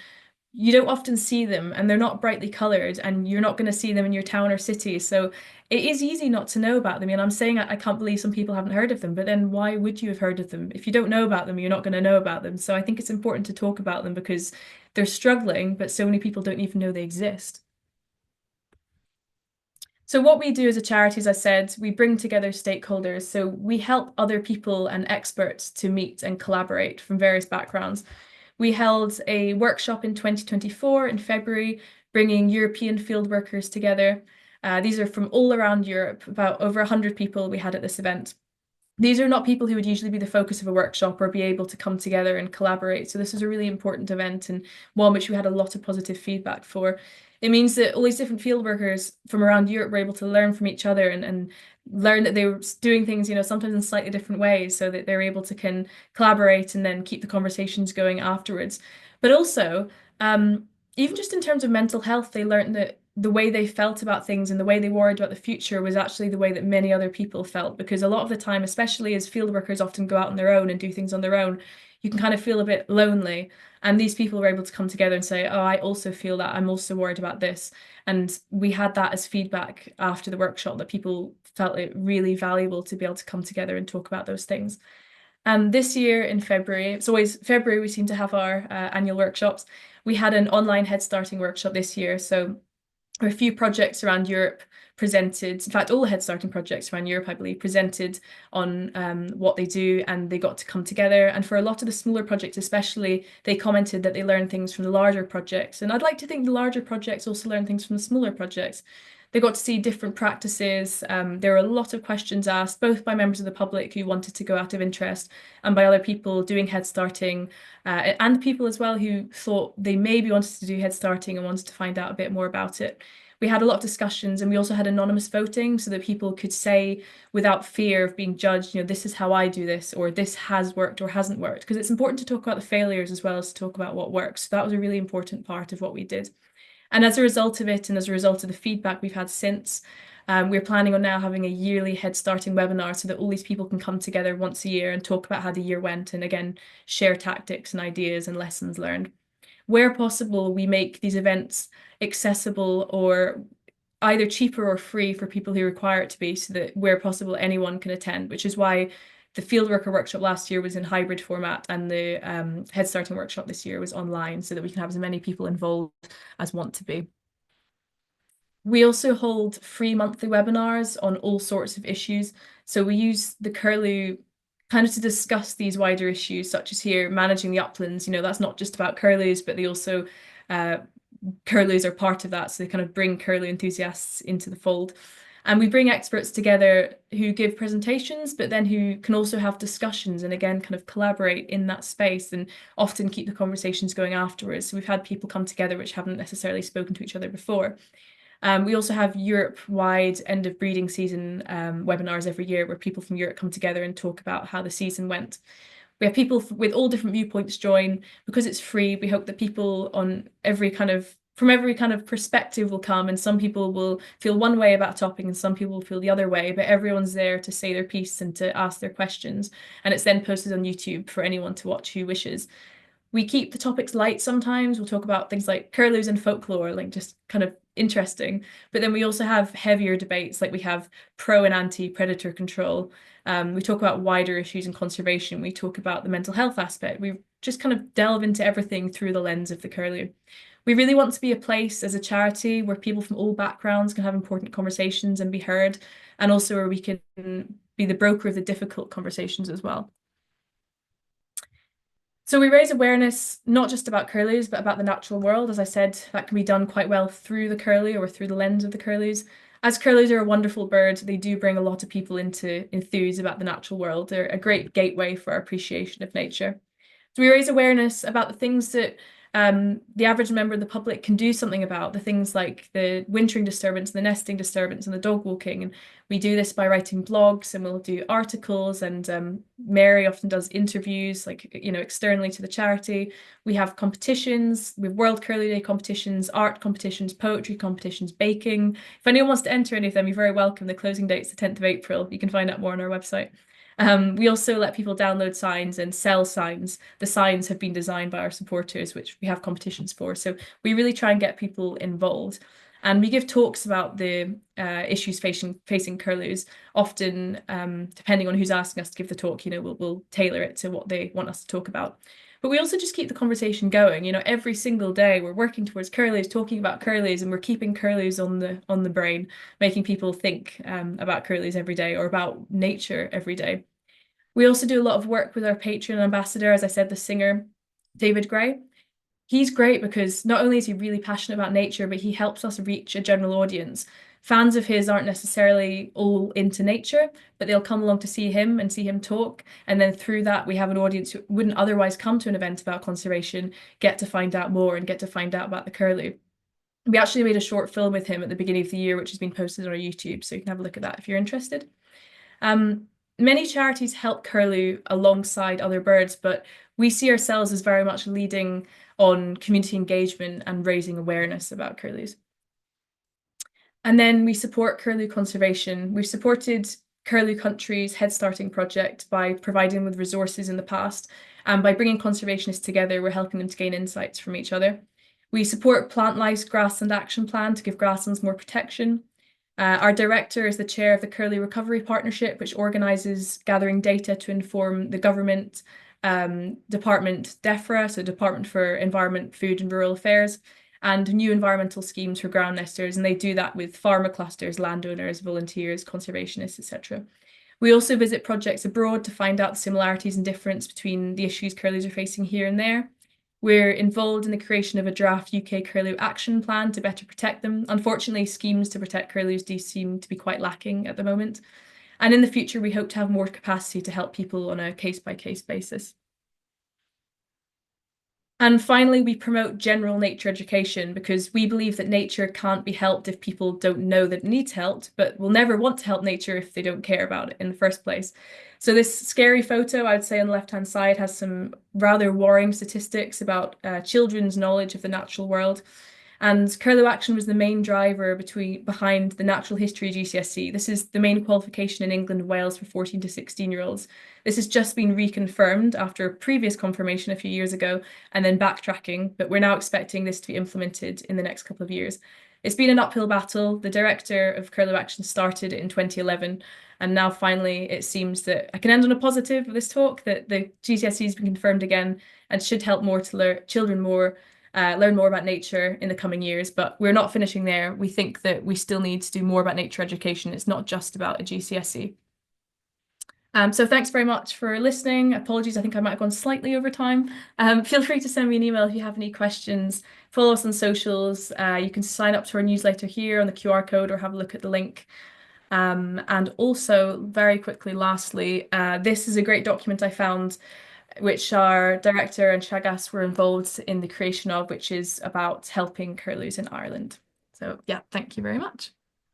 [SPEAKER 2] you don't often see them, and they're not brightly coloured, and you're not going to see them in your town or city. So it is easy not to know about them. And I'm saying I can't believe some people haven't heard of them, but then why would you have heard of them? If you don't know about them, you're not going to know about them. So I think it's important to talk about them because they're struggling, but so many people don't even know they exist. So what we do as a charity, as I said, we bring together stakeholders. So we help other people and experts to meet and collaborate from various backgrounds. We held a workshop in 2024 in February, bringing European field workers together. These are from all around Europe, about over 100 people we had at this event. These are not people who would usually be the focus of a workshop or be able to come together and collaborate. So this was a really important event and one which we had a lot of positive feedback for. It means that all these different field workers from around Europe were able to learn from each other and learn that they were doing things, sometimes in slightly different ways so that they're able to can collaborate and then keep the conversations going afterwards. But also, even just in terms of mental health, they learned that the way they felt about things and the way they worried about the future was actually the way that many other people felt. Because a lot of the time, especially as field workers often go out on their own and do things on their own, you can kind of feel a bit lonely. And these people were able to come together and say, oh, I also feel that. I'm also worried about this. And we had that as feedback after the workshop, that people felt it really valuable to be able to come together and talk about those things. And this year in February, it's always February, we seem to have our annual workshops. We had an online head starting workshop this year. So a few projects around Europe presented, in fact, all the Head Starting projects around Europe, I believe, presented on what they do, and they got to come together. And for a lot of the smaller projects, especially, they commented that they learned things from the larger projects. And I'd like to think the larger projects also learn things from the smaller projects. They got to see different practices. There were a lot of questions asked, both by members of the public who wanted to go out of interest and by other people doing Head Starting, and people as well who thought they maybe wanted to do Head Starting and wanted to find out a bit more about it. We had a lot of discussions, and we also had anonymous voting so that people could say without fear of being judged, this is how I do this, or this has worked or hasn't worked, because it's important to talk about the failures as well as to talk about what works. So that was a really important part of what we did. And as a result of it, and as a result of the feedback we've had since, we're planning on now having a yearly Head Starting webinar so that all these people can come together once a year and talk about how the year went, and again, share tactics and ideas and lessons learned. Where possible, we make these events accessible or either cheaper or free for people who require it to be, so that where possible, anyone can attend, which is why the field worker workshop last year was in hybrid format, and the Head Starting workshop this year was online, so that we can have as many people involved as want to be. We also hold free monthly webinars on all sorts of issues. So we use the Curlew kind of to discuss these wider issues, such as here, managing the uplands. That's not just about curlews, but they also, curlews are part of that. So they kind of bring curlew enthusiasts into the fold. And we bring experts together who give presentations, but then who can also have discussions and again, kind of collaborate in that space and often keep the conversations going afterwards. So we've had people come together which haven't necessarily spoken to each other before. We also have Europe-wide end of breeding season webinars every year where people from Europe come together and talk about how the season went. We have people with all different viewpoints join. Because it's free, we hope that people from every kind of perspective will come, and some people will feel one way about a topic and some people will feel the other way, but everyone's there to say their piece and to ask their questions. And it's then posted on YouTube for anyone to watch who wishes. We keep the topics light sometimes. We'll talk about things like curlews and folklore, like just kind of interesting. But then we also have heavier debates, like we have pro and anti-predator control. We talk about wider issues in conservation. We talk about the mental health aspect. We just kind of delve into everything through the lens of the curlew. We really want to be a place as a charity where people from all backgrounds can have important conversations and be heard, and also where we can be the broker of the difficult conversations as well. So we raise awareness not just about curlews, but about the natural world. As I said, that can be done quite well through the curlew or through the lens of the curlews. As curlews are a wonderful bird, they do bring a lot of people into enthuse about the natural world. They're a great gateway for our appreciation of nature. So we raise awareness about the things that the average member of the public can do something about, the things like the wintering disturbance, the nesting disturbance, and the dog walking. And We do this by writing blogs, and we'll do articles, and Mary often does interviews, like, externally to the charity. We have competitions. We have World Curlew Day competitions, art competitions, poetry competitions, baking. If anyone wants to enter any of them, you're very welcome. The closing date's the 10th of April. You can find out more on our website. We also let people download signs and sell signs. The signs have been designed by our supporters, which we have competitions for. So we really try and get people involved. And we give talks about the issues facing curlews. Often, depending on who's asking us to give the talk, we'll tailor it to what they want us to talk about. But we also just keep the conversation going. Every single day we're working towards curlews, talking about curlews, and we're keeping curlews on the brain, making people think about curlews every day or about nature every day. We also do a lot of work with our Patreon ambassador, as I said, the singer, David Gray. He's great because not only is he really passionate about nature, but he helps us reach a general audience. Fans of his aren't necessarily all into nature, but they'll come along to see him and see him talk. And then through that, we have an audience who wouldn't otherwise come to an event about conservation, get to find out more and get to find out about the curlew. We actually made a short film with him at the beginning of the year, which has been posted on our YouTube, so you can have a look at that if you're interested. Many charities help curlew alongside other birds, but we see ourselves as very much leading on community engagement and raising awareness about curlews. And then we support curlew conservation. We've supported Curlew Country's Head Starting project by providing them with resources in the past, and by bringing conservationists together, we're helping them to gain insights from each other. We support Plant Life's Grassland Action Plan to give grasslands more protection. Our director is the chair of the Curlew Recovery Partnership, which organises gathering data to inform the government department DEFRA, so Department for Environment, Food and Rural Affairs, and new environmental schemes for ground nesters. And they do that with farmer clusters, landowners, volunteers, conservationists, etc. We also visit projects abroad to find out the similarities and difference between the issues curlews are facing here and there. We're involved in the creation of a draft UK Curlew Action Plan to better protect them. Unfortunately, schemes to protect curlews do seem to be quite lacking at the moment. And in the future, we hope to have more capacity to help people on a case-by-case basis. And finally, we promote general nature education because we believe that nature can't be helped if people don't know that it needs help, but will never want to help nature if they don't care about it in the first place. So this scary photo, I would say on the left-hand side, has some rather worrying statistics about children's knowledge of the natural world. And Curlew Action was the main driver behind the Natural History GCSE. This is the main qualification in England and Wales for 14 to 16-year-olds. This has just been reconfirmed after a previous confirmation a few years ago and then backtracking, but we're now expecting this to be implemented in the next couple of years. It's been an uphill battle. The director of Curlew Action started it in 2011, and now finally it seems that I can end on a positive of this talk, that the GCSE has been confirmed again and should help children learn more about nature in the coming years. But we're not finishing there. We think that we still need to do more about nature education. It's not just about a GCSE. So thanks very much for listening. Apologies, I think I might have gone slightly over time. Feel free to send me an email if you have any questions. Follow us on socials. You can sign up to our newsletter here on the QR code or have a look at the link. And also, very quickly, lastly, this is a great document I found, which our director and Teagasc were involved in the creation of, which is about helping curlews in Ireland. So yeah, thank you very much.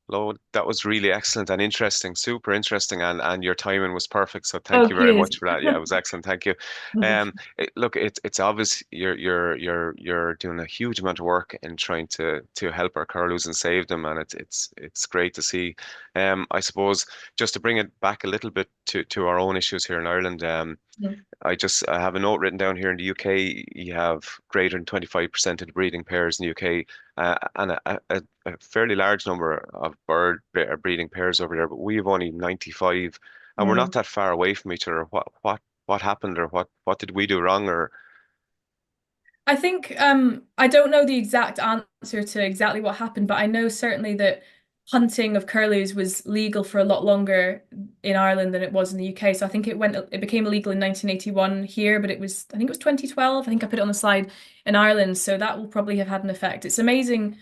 [SPEAKER 1] Flo, that was really excellent and interesting, super interesting, and your timing was perfect. So thank
[SPEAKER 2] Oh,
[SPEAKER 1] you very
[SPEAKER 2] cheers.
[SPEAKER 1] much for that. Yeah, it was excellent. Thank you. Look, it's obvious you're doing a huge amount of work in trying to help our curlews and save them, and it's great to see. I suppose just to bring it back a little bit to our own issues here in Ireland.
[SPEAKER 2] Mhm.
[SPEAKER 1] I have a note written down here in the UK. You have greater than 25% of the breeding pairs in the UK, and a fairly large number of breeding pairs over there. But we have only 95, and we're not
[SPEAKER 2] Mm.
[SPEAKER 1] that far away from each other. What happened, or what did we do wrong, or
[SPEAKER 2] I think I don't know the exact answer to exactly what happened, but I know certainly that hunting of curlews was legal for a lot longer in Ireland than it was in the UK. So I think it became illegal in 1981 here, but I think it was 2012. I think I put it on the slide in Ireland, so that will probably have had an effect. It's amazing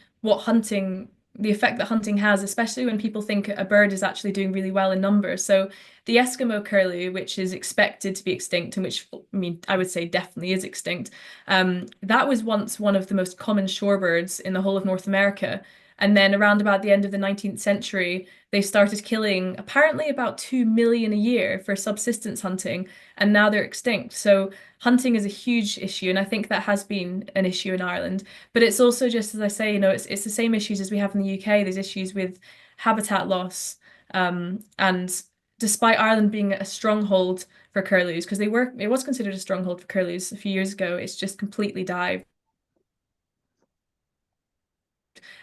[SPEAKER 2] the effect that hunting has, especially when people think a bird is actually doing really well in numbers. So the Eskimo curlew, which is expected to be extinct, and which, I mean, I would say definitely is extinct, that was once one of the most common shorebirds in the whole of North America. And then around about the end of the 19th century, they started killing apparently about 2 million a year for subsistence hunting, and now they're extinct. So hunting is a huge issue, and I think that has been an issue in Ireland. But it's also just as I say, it's the same issues as we have in the UK. There's issues with habitat loss, and despite Ireland being a stronghold for curlews, because it was considered a stronghold for curlews a few years ago, it's just completely dived.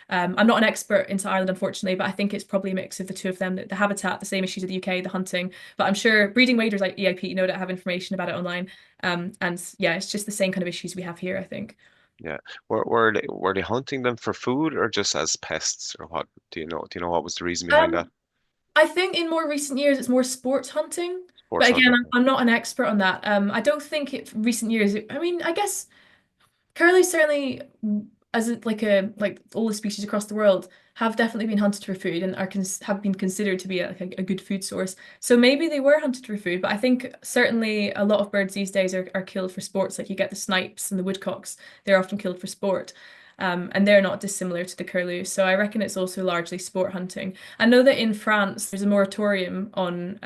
[SPEAKER 2] I'm not an expert into Ireland, unfortunately, but I think it's probably a mix of the two of them, the habitat, the same issues of the UK, the hunting. But I'm sure breeding waders like EIP know that have information about it online. And yeah, it's just the same kind of issues we have here, I think.
[SPEAKER 1] Yeah. Were they hunting them for food or just as pests or what? Do you know? Do you know what was the reason behind that?
[SPEAKER 2] Um, I think in more recent years it's more sports hunting.
[SPEAKER 1] Sports
[SPEAKER 2] But again,
[SPEAKER 1] hunting.
[SPEAKER 2] I'm not an expert on that. I don't think it recent years. I mean, I guess curlew certainly, like all the species across the world, have definitely been hunted for food and have been considered to be a good food source. So maybe they were hunted for food, but I think certainly a lot of birds these days are killed for sports. Like you get the snipes and the woodcocks, they're often killed for sport. And they're not dissimilar to the curlew. So I reckon it's also largely sport hunting. I know that in France there's a moratorium on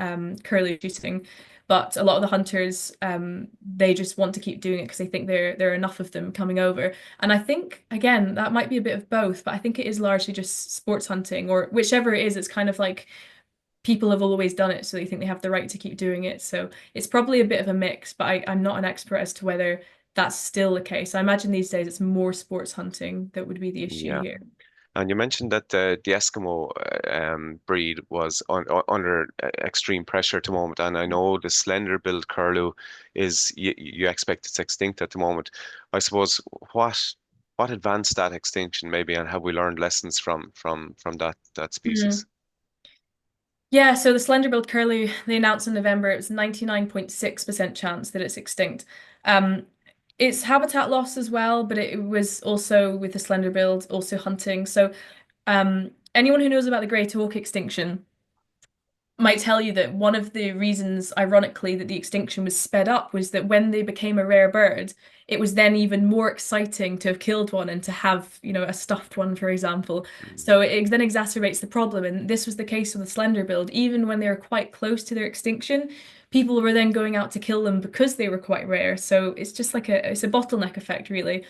[SPEAKER 2] curlew shooting, but a lot of the hunters they just want to keep doing it because they think there are enough of them coming over. And I think again that might be a bit of both, but I think it is largely just sports hunting or whichever it is. It's kind of like people have always done it, so they think they have the right to keep doing it. So it's probably a bit of a mix, but I'm not an expert as to whether that's still the case. I imagine these days it's more sports hunting that would be the issue
[SPEAKER 1] Yeah.
[SPEAKER 2] here.
[SPEAKER 1] And you mentioned that the Eskimo breed was under extreme pressure at the moment, and I know the slender-billed curlew is you expect it's extinct at the moment. I suppose what advanced that extinction maybe, and have we learned lessons from that
[SPEAKER 2] Hmm.
[SPEAKER 1] species?
[SPEAKER 2] Yeah, so the slender-billed curlew, they announced in November it was 99.6% chance that it's extinct. Um, it's habitat loss as well, but it was also with the slender-billed, also hunting. So anyone who knows about the great auk extinction might tell you that one of the reasons, ironically, that the extinction was sped up was that when they became a rare bird, it was then even more exciting to have killed one and to have, a stuffed one, for example.
[SPEAKER 1] Mm.
[SPEAKER 2] So it then exacerbates the problem. And this was the case with the slender billed. Even when they were quite close to their extinction, people were then going out to kill them because they were quite rare. So it's just like it's a bottleneck effect, really.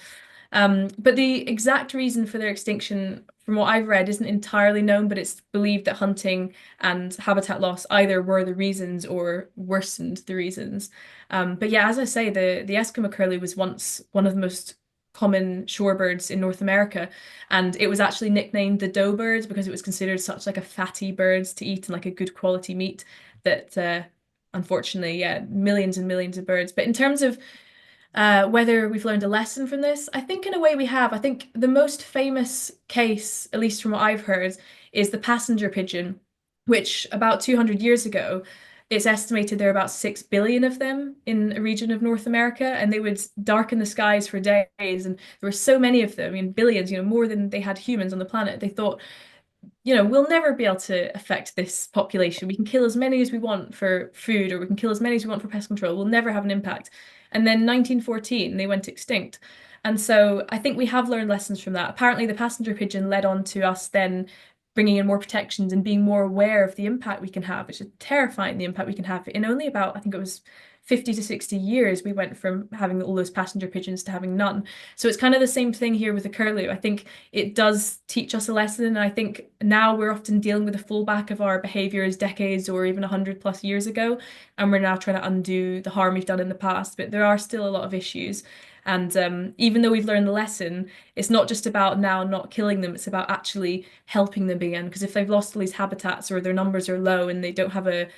[SPEAKER 2] But the exact reason for their extinction, from what I've read, isn't entirely known, but it's believed that hunting and habitat loss either were the reasons or worsened the reasons. But yeah, as I say, the Eskimo curlew was once one of the most common shorebirds in North America, and it was actually nicknamed the doe bird because it was considered such like a fatty bird to eat and like a good quality meat that unfortunately, yeah, millions and millions of birds. But in terms of whether we've learned a lesson from this, I think in a way we have. I think the most famous case, at least from what I've heard, is the passenger pigeon, which about 200 years ago, it's estimated there are about 6 billion of them in a region of North America, and they would darken the skies for days. And there were so many of them, I mean, billions, more than they had humans on the planet. They thought, we'll never be able to affect this population. We can kill as many as we want for food, or we can kill as many as we want for pest control. We'll never have an impact. And then 1914, they went extinct. And so I think we have learned lessons from that. Apparently, the passenger pigeon led on to us then bringing in more protections and being more aware of the impact we can have, which is terrifying, the impact we can have. In only about, I think it was 50 to 60 years, we went from having all those passenger pigeons to having none. So it's kind of the same thing here with the curlew. I think it does teach us a lesson. And I think now we're often dealing with the fallback of our behaviors decades or even 100 plus years ago. And we're now trying to undo the harm we've done in the past. But there are still a lot of issues. And even though we've learned the lesson, it's not just about now not killing them, it's about actually helping them again. Because if they've lost all these habitats or their numbers are low and they don't have a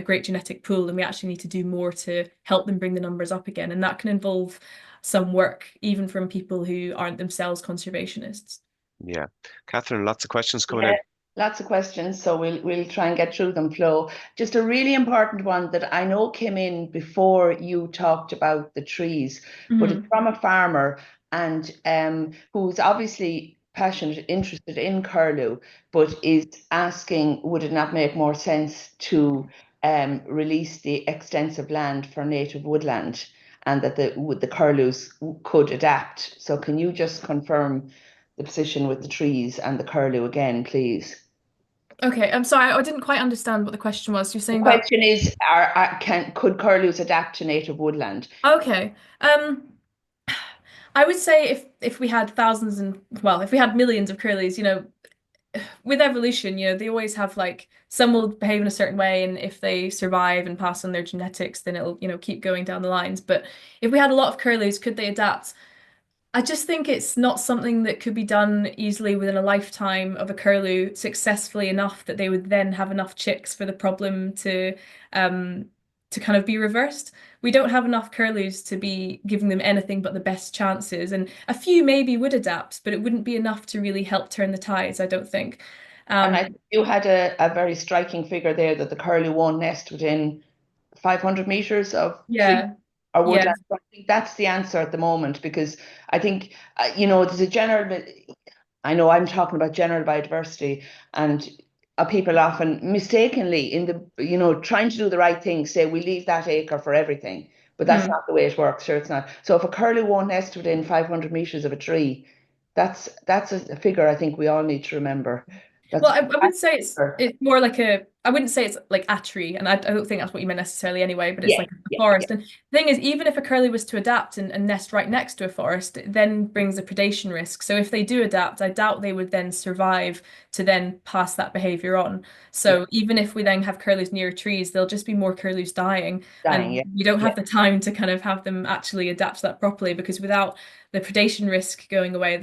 [SPEAKER 2] great genetic pool, then we actually need to do more to help them bring the numbers up again. And that can involve some work, even from people who aren't themselves conservationists.
[SPEAKER 1] Yeah. Catherine, lots of questions coming
[SPEAKER 3] Yeah,
[SPEAKER 1] in.
[SPEAKER 3] lots of questions, so we'll try and get through them, Flo. Just a really important one that I know came in before you talked about the trees, but it's
[SPEAKER 2] Mhm.
[SPEAKER 3] from a farmer and who's obviously passionate, interested in curlew, but is asking, would it not make more sense to release the extensive land for native woodland, and that the curlews could adapt? So can you just confirm the position with the trees and the curlew again, please.
[SPEAKER 2] Okay, I'm sorry, I didn't quite understand what the question was. You're
[SPEAKER 3] The
[SPEAKER 2] saying about
[SPEAKER 3] question is, could curlews adapt to native woodland?
[SPEAKER 2] okay. I would say if we had thousands and well, if we had millions of curlews, with evolution, they always have like some will behave in a certain way, and if they survive and pass on their genetics, then it'll, keep going down the lines. But if we had a lot of curlews, could they adapt? I just think it's not something that could be done easily within a lifetime of a curlew successfully enough that they would then have enough chicks for the problem um to kind of be reversed. We don't have enough curlews to be giving them anything but the best chances, and a few maybe would adapt, but it wouldn't be enough to really help turn the tides, I don't think.
[SPEAKER 3] And
[SPEAKER 2] Um,
[SPEAKER 3] I think you had a very striking figure there that the curlew won't nest within 500 meters of tree
[SPEAKER 2] yeah,
[SPEAKER 3] or
[SPEAKER 2] yeah,
[SPEAKER 3] woodland. So I think that's the answer at the moment because I think, there's a general, I know I'm talking about general biodiversity, and people often mistakenly in the, trying to do the right thing, say we leave that acre for everything. But that's
[SPEAKER 2] hmm.
[SPEAKER 3] not the way it works. Sure, it's not. So if a curlew won't nest within 500 meters of a tree, that's a figure I think we all need to remember.
[SPEAKER 2] Well,
[SPEAKER 3] That's
[SPEAKER 2] I would say it's
[SPEAKER 3] yeah,
[SPEAKER 2] it's more like I wouldn't say it's like a tree, and I don't think that's what you meant necessarily anyway, but it's
[SPEAKER 3] yeah,
[SPEAKER 2] like a
[SPEAKER 3] yeah.
[SPEAKER 2] forest. And the thing is, even if a curlew was to adapt and nest right next to a forest, it then brings a predation risk. So if they do adapt, I doubt they would then survive to then pass that behavior on.
[SPEAKER 3] Yeah.
[SPEAKER 2] So even if we then have curlews near trees, there'll just be more curlews dying,
[SPEAKER 3] Dying,
[SPEAKER 2] and
[SPEAKER 3] yeah,
[SPEAKER 2] we don't
[SPEAKER 3] yeah,
[SPEAKER 2] have the time to kind of have them actually adapt to that properly because without the predation risk going away,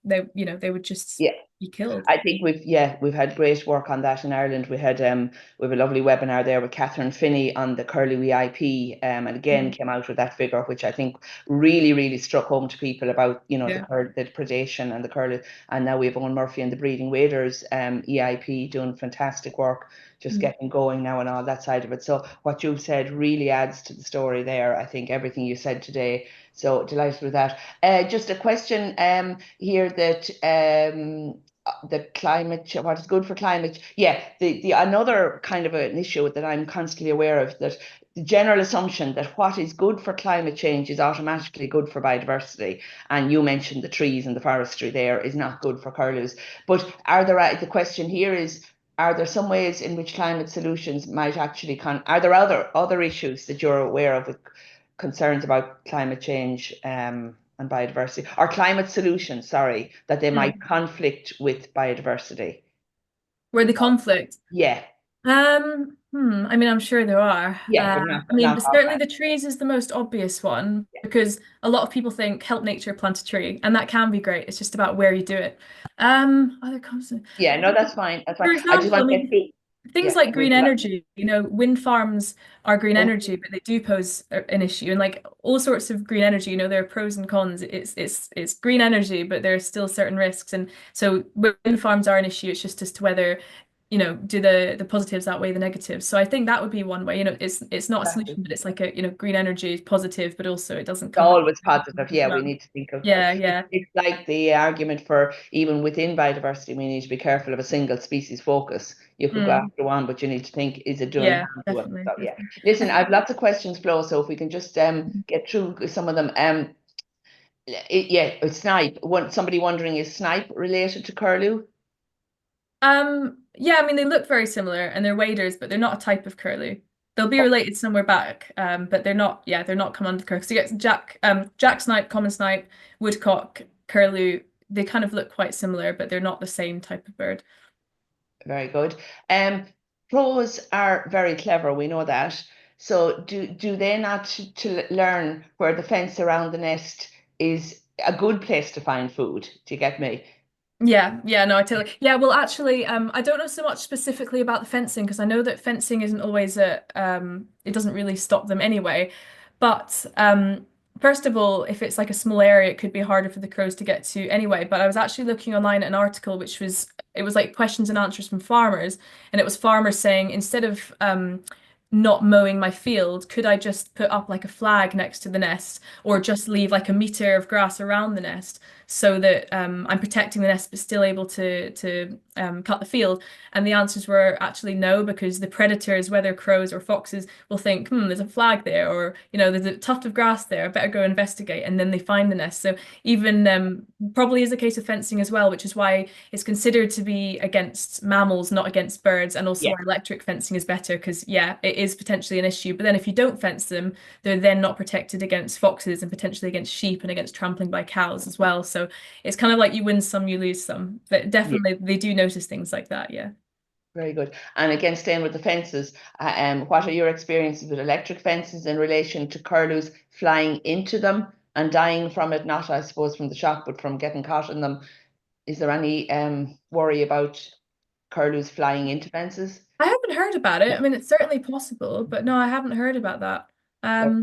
[SPEAKER 2] they would just
[SPEAKER 3] yeah.
[SPEAKER 2] be killed.
[SPEAKER 3] I think we've had great work on that in Ireland. We have a lovely webinar there with Catherine Finney on the Curlew EIP, and again
[SPEAKER 2] Mhm.
[SPEAKER 3] came out with that figure, which I think really, really struck home to people about,
[SPEAKER 2] Yeah.
[SPEAKER 3] the predation and the curlew. And now we have Owen Murphy and the Breeding Waders EIP doing fantastic work, just
[SPEAKER 2] Mm.
[SPEAKER 3] getting going now and all that side of it. So what you've said really adds to the story there. I think everything you said today. So delighted with that. Just a question here that the what is good for climate. Yeah, the another kind of an issue that I'm constantly aware of, that the general assumption that what is good for climate change is automatically good for biodiversity. And you mentioned the trees and the forestry there is not good for curlews. But the question here is, are there some ways in which climate solutions might actually are there other issues that you're aware of with concerns about climate change and biodiversity, or climate solutions, sorry, that they might
[SPEAKER 2] Mm.
[SPEAKER 3] conflict with biodiversity?
[SPEAKER 2] Where the conflict?
[SPEAKER 3] Yeah,
[SPEAKER 2] I mean, I'm sure there are.
[SPEAKER 3] yeah, but not
[SPEAKER 2] I mean,
[SPEAKER 3] not
[SPEAKER 2] certainly
[SPEAKER 3] offhand.
[SPEAKER 2] the trees is the most obvious one because a lot of people think help nature, plant a tree, and that can be great. It's just about where you do it. Other concepts.
[SPEAKER 3] Yeah, no, that's fine. That's fine.
[SPEAKER 2] For
[SPEAKER 3] I just
[SPEAKER 2] example, I
[SPEAKER 3] want to get
[SPEAKER 2] mean,
[SPEAKER 3] through.
[SPEAKER 2] things
[SPEAKER 3] Yeah,
[SPEAKER 2] like
[SPEAKER 3] with
[SPEAKER 2] green energy, wind farms are green energy, but they do pose an issue. And like all sorts of green energy, there are pros and cons. It's green energy, but there are still certain risks. And so wind farms are an issue. It's just as to whether, do the positives outweigh the negatives. So I think that would be one way. It's not a
[SPEAKER 3] exactly.
[SPEAKER 2] solution, but it's like green energy is positive, but also it doesn't come with
[SPEAKER 3] Always positive.
[SPEAKER 2] as
[SPEAKER 3] Yeah, we
[SPEAKER 2] well.
[SPEAKER 3] need to think of
[SPEAKER 2] Yeah,
[SPEAKER 3] it.
[SPEAKER 2] yeah,
[SPEAKER 3] It's like the argument for even within biodiversity, we need to be careful of a single species focus. You could go
[SPEAKER 2] mm,
[SPEAKER 3] after one, but you need to think, is it doing
[SPEAKER 2] yeah,
[SPEAKER 3] harm to us?
[SPEAKER 2] definitely,
[SPEAKER 3] So yeah.
[SPEAKER 2] definitely.
[SPEAKER 3] Listen, I've lots of questions, Flo, so if we can just get through some of them. Snipe. Somebody wondering, is snipe related to curlew?
[SPEAKER 2] Yeah, I mean they look very similar and they're waders, but they're not a type of curlew. They'll be
[SPEAKER 3] Oh,
[SPEAKER 2] related somewhere back, but they're not come under the curlew. So you get jack snipe, common snipe, woodcock, curlew. They kind of look quite similar, but they're not the same type of bird.
[SPEAKER 3] very good. Um, Crows are very clever, we know that. So do they not to learn where the fence around the nest is a good place to find food? Do you get me?
[SPEAKER 2] Yeah, yeah, no, I totally. Yeah, well, actually, I don't know so much specifically about the fencing because I know that fencing isn't always it doesn't really stop them anyway. But first of all, if it's like a small area, it could be harder for the crows to get to anyway. But I was actually looking online at an article which was it was like questions and answers from farmers, and it was farmers saying instead of not mowing my field, could I just put up like a flag next to the nest or just leave like a meter of grass around the nest so that I'm protecting the nest but still able to cut the field? And the answers were actually no, because the predators, whether crows or foxes, will think, there's a flag there, or there's a tuft of grass there, I better go investigate, and then they find the nest. So even probably is a case of fencing as well, which is why it's considered to be against mammals, not against birds, and also
[SPEAKER 3] Yeah,
[SPEAKER 2] why electric fencing is better, because yeah, it is potentially an issue. But then if you don't fence them, they're then not protected against foxes and potentially against sheep and against trampling by cows as well. So it's kind of like you win some, you lose some. But
[SPEAKER 3] yeah,
[SPEAKER 2] definitely they do notice things like that, yeah.
[SPEAKER 3] very good. And again, staying with the fences, what are your experiences with electric fences in relation to curlews flying into them and dying from it? Not, I suppose, from the shock, but from getting caught in them. Is there any worry about curlews flying into fences?
[SPEAKER 2] I haven't heard about it. I mean, it's certainly possible, but no, I haven't heard about that.
[SPEAKER 3] Okay.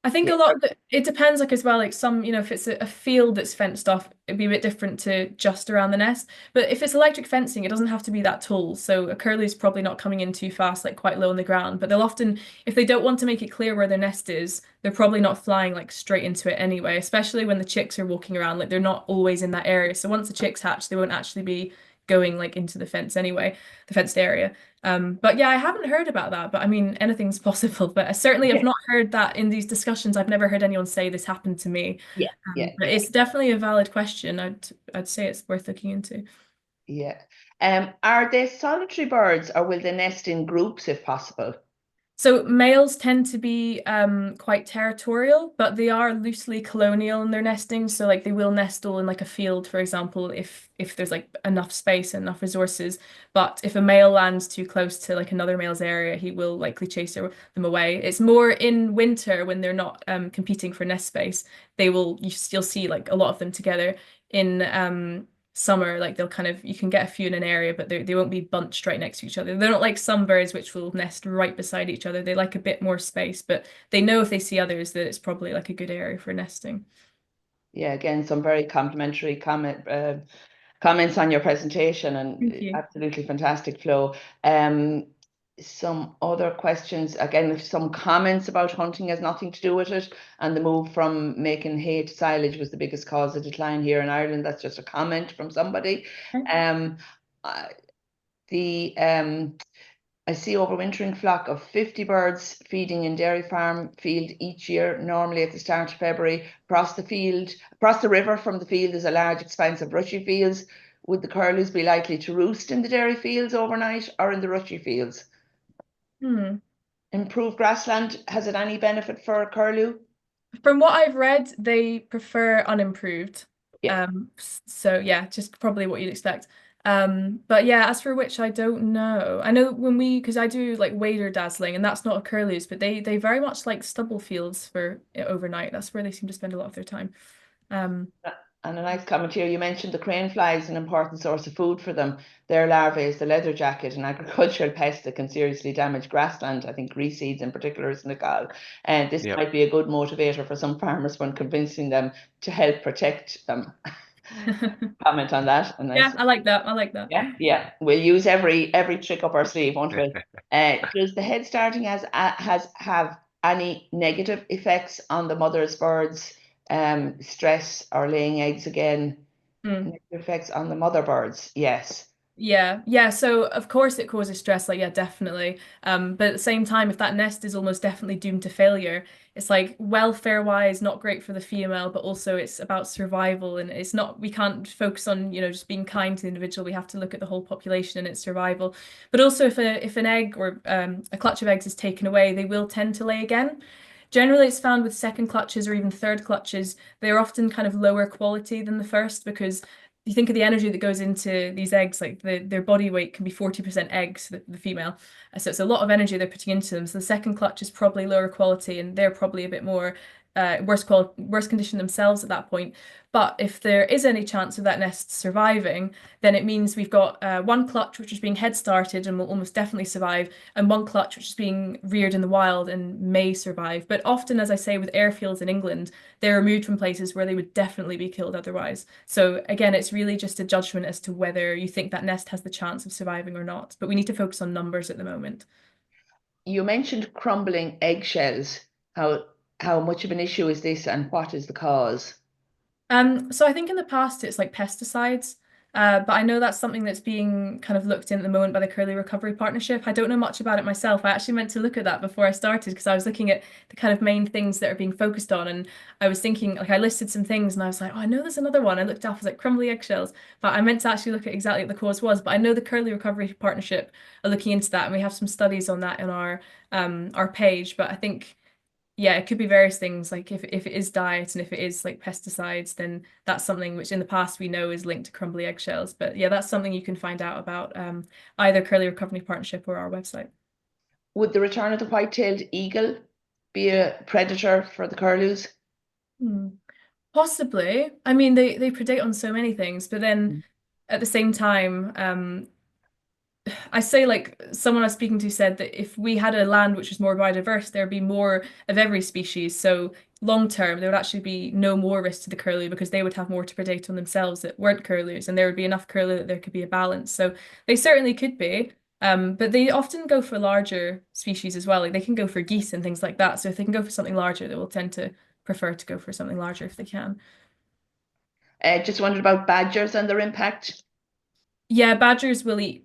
[SPEAKER 2] I think
[SPEAKER 3] Yeah,
[SPEAKER 2] a lot of it depends, like as well, like some, if it's a field that's fenced off, it'd be a bit different to just around the nest. But if it's electric fencing, it doesn't have to be that tall. So a curlew's probably not coming in too fast, like quite low on the ground. But they'll often, if they don't want to make it clear where their nest is, they're probably not flying like straight into it anyway, especially when the chicks are walking around, like they're not always in that area. So once the chicks hatch, they won't actually be going like into the fence anyway, the fenced area. But yeah, I haven't heard about that, but I mean, anything's possible. But I certainly have
[SPEAKER 3] yeah,
[SPEAKER 2] not heard that in these discussions. I've never heard anyone say this happened to me.
[SPEAKER 3] yeah, yeah,
[SPEAKER 2] But it's definitely a valid question. I'd say it's worth looking into.
[SPEAKER 3] yeah. Are they solitary birds or will they nest in groups if possible?
[SPEAKER 2] So males tend to be quite territorial, but they are loosely colonial in their nesting. So like they will nest all in like a field, for example, if there's like enough space and enough resources. But if a male lands too close to like another male's area, he will likely chase them away. It's more in winter when they're not competing for nest space. You'll see like a lot of them together. In summer, like they'll kind of, you can get a few in an area, but they won't be bunched right next to each other. They're not like some birds which will nest right beside each other. They like a bit more space, but they know if they see others that it's probably like a good area for nesting.
[SPEAKER 3] Yeah, again, some very complimentary comments on your presentation,
[SPEAKER 2] Thank
[SPEAKER 3] and
[SPEAKER 2] you.
[SPEAKER 3] absolutely fantastic, Flo. Um, some other questions, again, some comments about hunting has nothing to do with it, and the move from making hay to silage was the biggest cause of decline here in Ireland. That's just a comment from somebody.
[SPEAKER 2] Okay.
[SPEAKER 3] Um, uh, the I see overwintering flock of 50 birds feeding in dairy farm field each year, normally at the start of February. Across the river from the field is a large expanse of rushy fields. Would the curlews be likely to roost in the dairy fields overnight or in the rushy fields?
[SPEAKER 2] Hmm.
[SPEAKER 3] Improved grassland, has it any benefit for a curlew?
[SPEAKER 2] From what I've read, they prefer unimproved.
[SPEAKER 3] Yeah.
[SPEAKER 2] So yeah, just probably what you'd expect. But yeah, as for which I don't know. I know because I do like wader dazzling, and that's not a curlews, but they very much like stubble fields for overnight. That's where they seem to spend a lot of their time. Um,
[SPEAKER 3] And a nice comment here. You mentioned the crane fly is an important source of food for them. Their larvae is the leather jacket, an agricultural pest that can seriously damage grassland. I think reseeds in particular is Nicole. And this
[SPEAKER 1] yeah.
[SPEAKER 3] might be a good motivator for some farmers when convincing them to help protect them. Comment on that. A
[SPEAKER 2] yeah,
[SPEAKER 3] nice.
[SPEAKER 2] I like that. I like that.
[SPEAKER 3] Yeah, yeah. We'll use every trick up our sleeve, won't we? Does the head starting has have any negative effects on the mother's birds? Stress or laying eggs again?
[SPEAKER 2] Hmm.
[SPEAKER 3] Negative effects on the mother birds. Yes.
[SPEAKER 2] Yeah, yeah. So of course it causes stress, like yeah, definitely. But at the same time, if that nest is almost definitely doomed to failure, it's like welfare wise not great for the female, but also it's about survival, and it's not, we can't focus on, just being kind to the individual. We have to look at the whole population and its survival. But also if an egg or a clutch of eggs is taken away, they will tend to lay again. Generally, it's found with second clutches or even third clutches, they're often kind of lower quality than the first, because you think of the energy that goes into these eggs, like their body weight can be 40% eggs, the female. So it's a lot of energy they're putting into them. So the second clutch is probably lower quality, and they're probably a bit more worse condition themselves at that point. But if there is any chance of that nest surviving, then it means we've got one clutch which is being head started and will almost definitely survive, and one clutch which is being reared in the wild and may survive. But often, as I say, with airfields in England, they're removed from places where they would definitely be killed otherwise. So again, it's really just a judgment as to whether you think that nest has the chance of surviving or not. But we need to focus on numbers at the moment.
[SPEAKER 3] you mentioned crumbling eggshells. How how much of an issue is this, and what is the cause?
[SPEAKER 2] So I think in the past it's like pesticides, but I know that's something that's being kind of looked in at the moment by the Curlew Recovery Partnership. I don't know much about it myself. I actually meant to look at that before I started because I was looking at the kind of main things that are being focused on, and I was thinking like I listed some things, and I was like, oh, I know there's another one. I looked up, I was like crumbly eggshells, but I meant to actually look at exactly what the cause was. But I know the Curlew Recovery Partnership are looking into that, and we have some studies on that in our page. But I think yeah, it could be various things. Like if it is diet and if it is like pesticides, then that's something which in the past we know is linked to crumbly eggshells. But yeah, that's something you can find out about either Curly Recovery Partnership or our website.
[SPEAKER 3] Would the return of the white-tailed eagle be a predator for the curlews?
[SPEAKER 2] Hmm. Possibly. I mean, they predate on so many things, but then at the same time, I say like someone I was speaking to said that if we had a land which was more biodiverse, there'd be more of every species. So long term, there would actually be no more risk to the curlew because they would have more to predate on themselves that weren't curlews, and there would be enough curlew that there could be a balance. So they certainly could be. But they often go for larger species as well. Like they can go for geese and things like that. So if they can go for something larger, they will tend to prefer to go for something larger if they can.
[SPEAKER 3] Just wondered about badgers and their impact.
[SPEAKER 2] Yeah, badgers will eat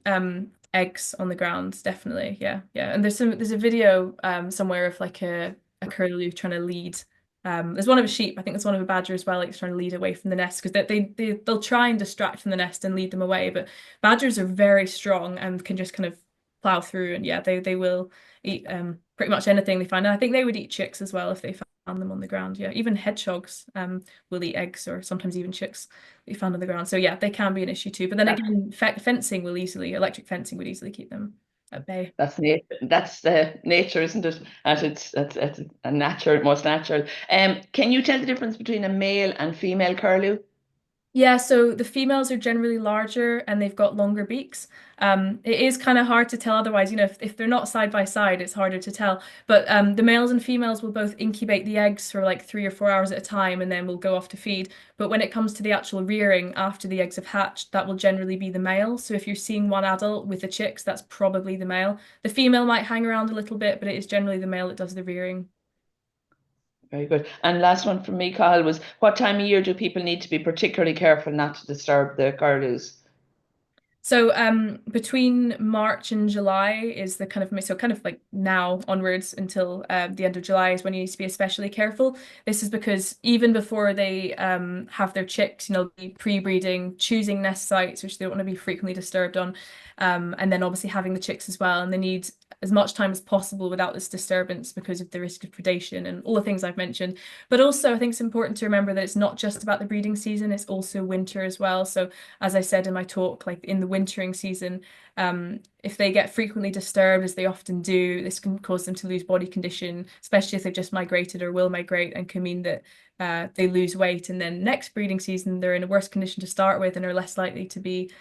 [SPEAKER 2] eggs on the ground, definitely. Yeah, yeah. And there's a video somewhere of like a curlew trying to lead. There's one of a sheep, I think there's one of a badger as well, like trying to lead away from the nest because they'll try and distract from the nest and lead them away. But badgers are very strong and can just kind of plow through and yeah, they will eat pretty much anything they find. And I think they would eat chicks as well if they found them on the ground. Yeah, even hedgehogs will eat eggs or sometimes even chicks that you found on the ground. So yeah, they can be an issue too. But then
[SPEAKER 3] That,
[SPEAKER 2] again, fencing will easily, electric fencing would easily keep them at bay.
[SPEAKER 3] that's nature. That's nature, isn't it? At its that's a natural, most natural. Can you tell the difference between a male and female curlew?
[SPEAKER 2] Yeah, so the females are generally larger and they've got longer beaks. It is kind of hard to tell otherwise, you know, if they're not side by side, it's harder to tell. But the males and females will both incubate the eggs for like 3 or 4 hours at a time and then will go off to feed. But when it comes to the actual rearing after the eggs have hatched, that will generally be the male. So if you're seeing one adult with the chicks, that's probably the male. The female might hang around a little bit, but it is generally the male that does the rearing.
[SPEAKER 3] Very good. And last one from me, Cathal, was what time of year do people need to be particularly careful not to disturb the curlews?
[SPEAKER 2] So between March and July is the kind of so kind of like now onwards until the end of July is when you need to be especially careful. This is because even before they have their chicks, you know, be pre-breeding, choosing nest sites which they don't want to be frequently disturbed on, and then obviously having the chicks as well, and they need as much time as possible without this disturbance because of the risk of predation and all the things I've mentioned. But also, I think it's important to remember that it's not just about the breeding season; it's also winter as well. So as I said in my talk, like in the wintering season, if they get frequently disturbed, as they often do, this can cause them to lose body condition, especially if they've just migrated or will migrate, and can mean that they lose weight. And then next breeding season, they're in a worse condition to start with and are less likely to be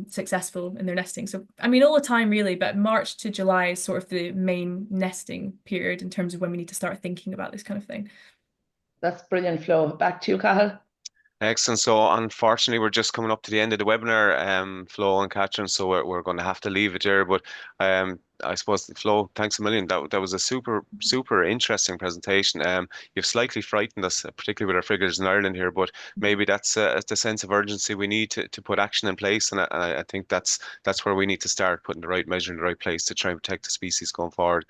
[SPEAKER 2] successful in their nesting. So, I mean, all the time really, but March to July is sort of the main nesting period in terms of when we need to start thinking about this kind of thing.
[SPEAKER 3] That's brilliant, Flo. Back to you, Cathal.
[SPEAKER 1] Excellent. So unfortunately, we're just coming up to the end of the webinar, Flo and Catherine. So we're going to have to leave it there. But I suppose, Flo, thanks a million. That was a super interesting presentation. You've slightly frightened us, particularly with our figures in Ireland here. But maybe that's the sense of urgency we need to put action in place. And I think that's where we need to start putting the right measure in the right place to try and protect the species going forward.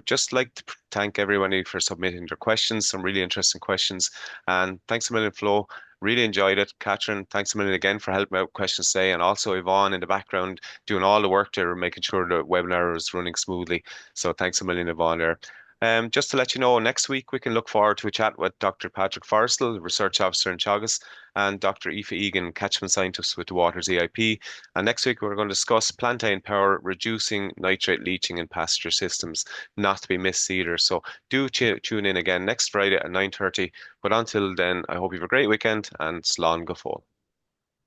[SPEAKER 1] Just like to thank everybody for submitting their questions, some really interesting questions. And thanks a million, Flo. Really enjoyed it. Catherine, thanks a million again for helping out with questions today. And also Yvonne in the background doing all the work there, making sure the webinar is running smoothly. So thanks a million, Yvonne there. Just to let you know, next week we can look forward to a chat with Dr. Patrick Forrestal, Research Officer in Teagasc, and Dr. Aoife Egan, Catchment Scientist with the Waters EIP. And next week we're going to discuss plantain power reducing nitrate leaching in pasture systems, not to be missed either. So do tune in again next Friday at 9:30. But until then, I hope you have a great weekend and slán go fóill.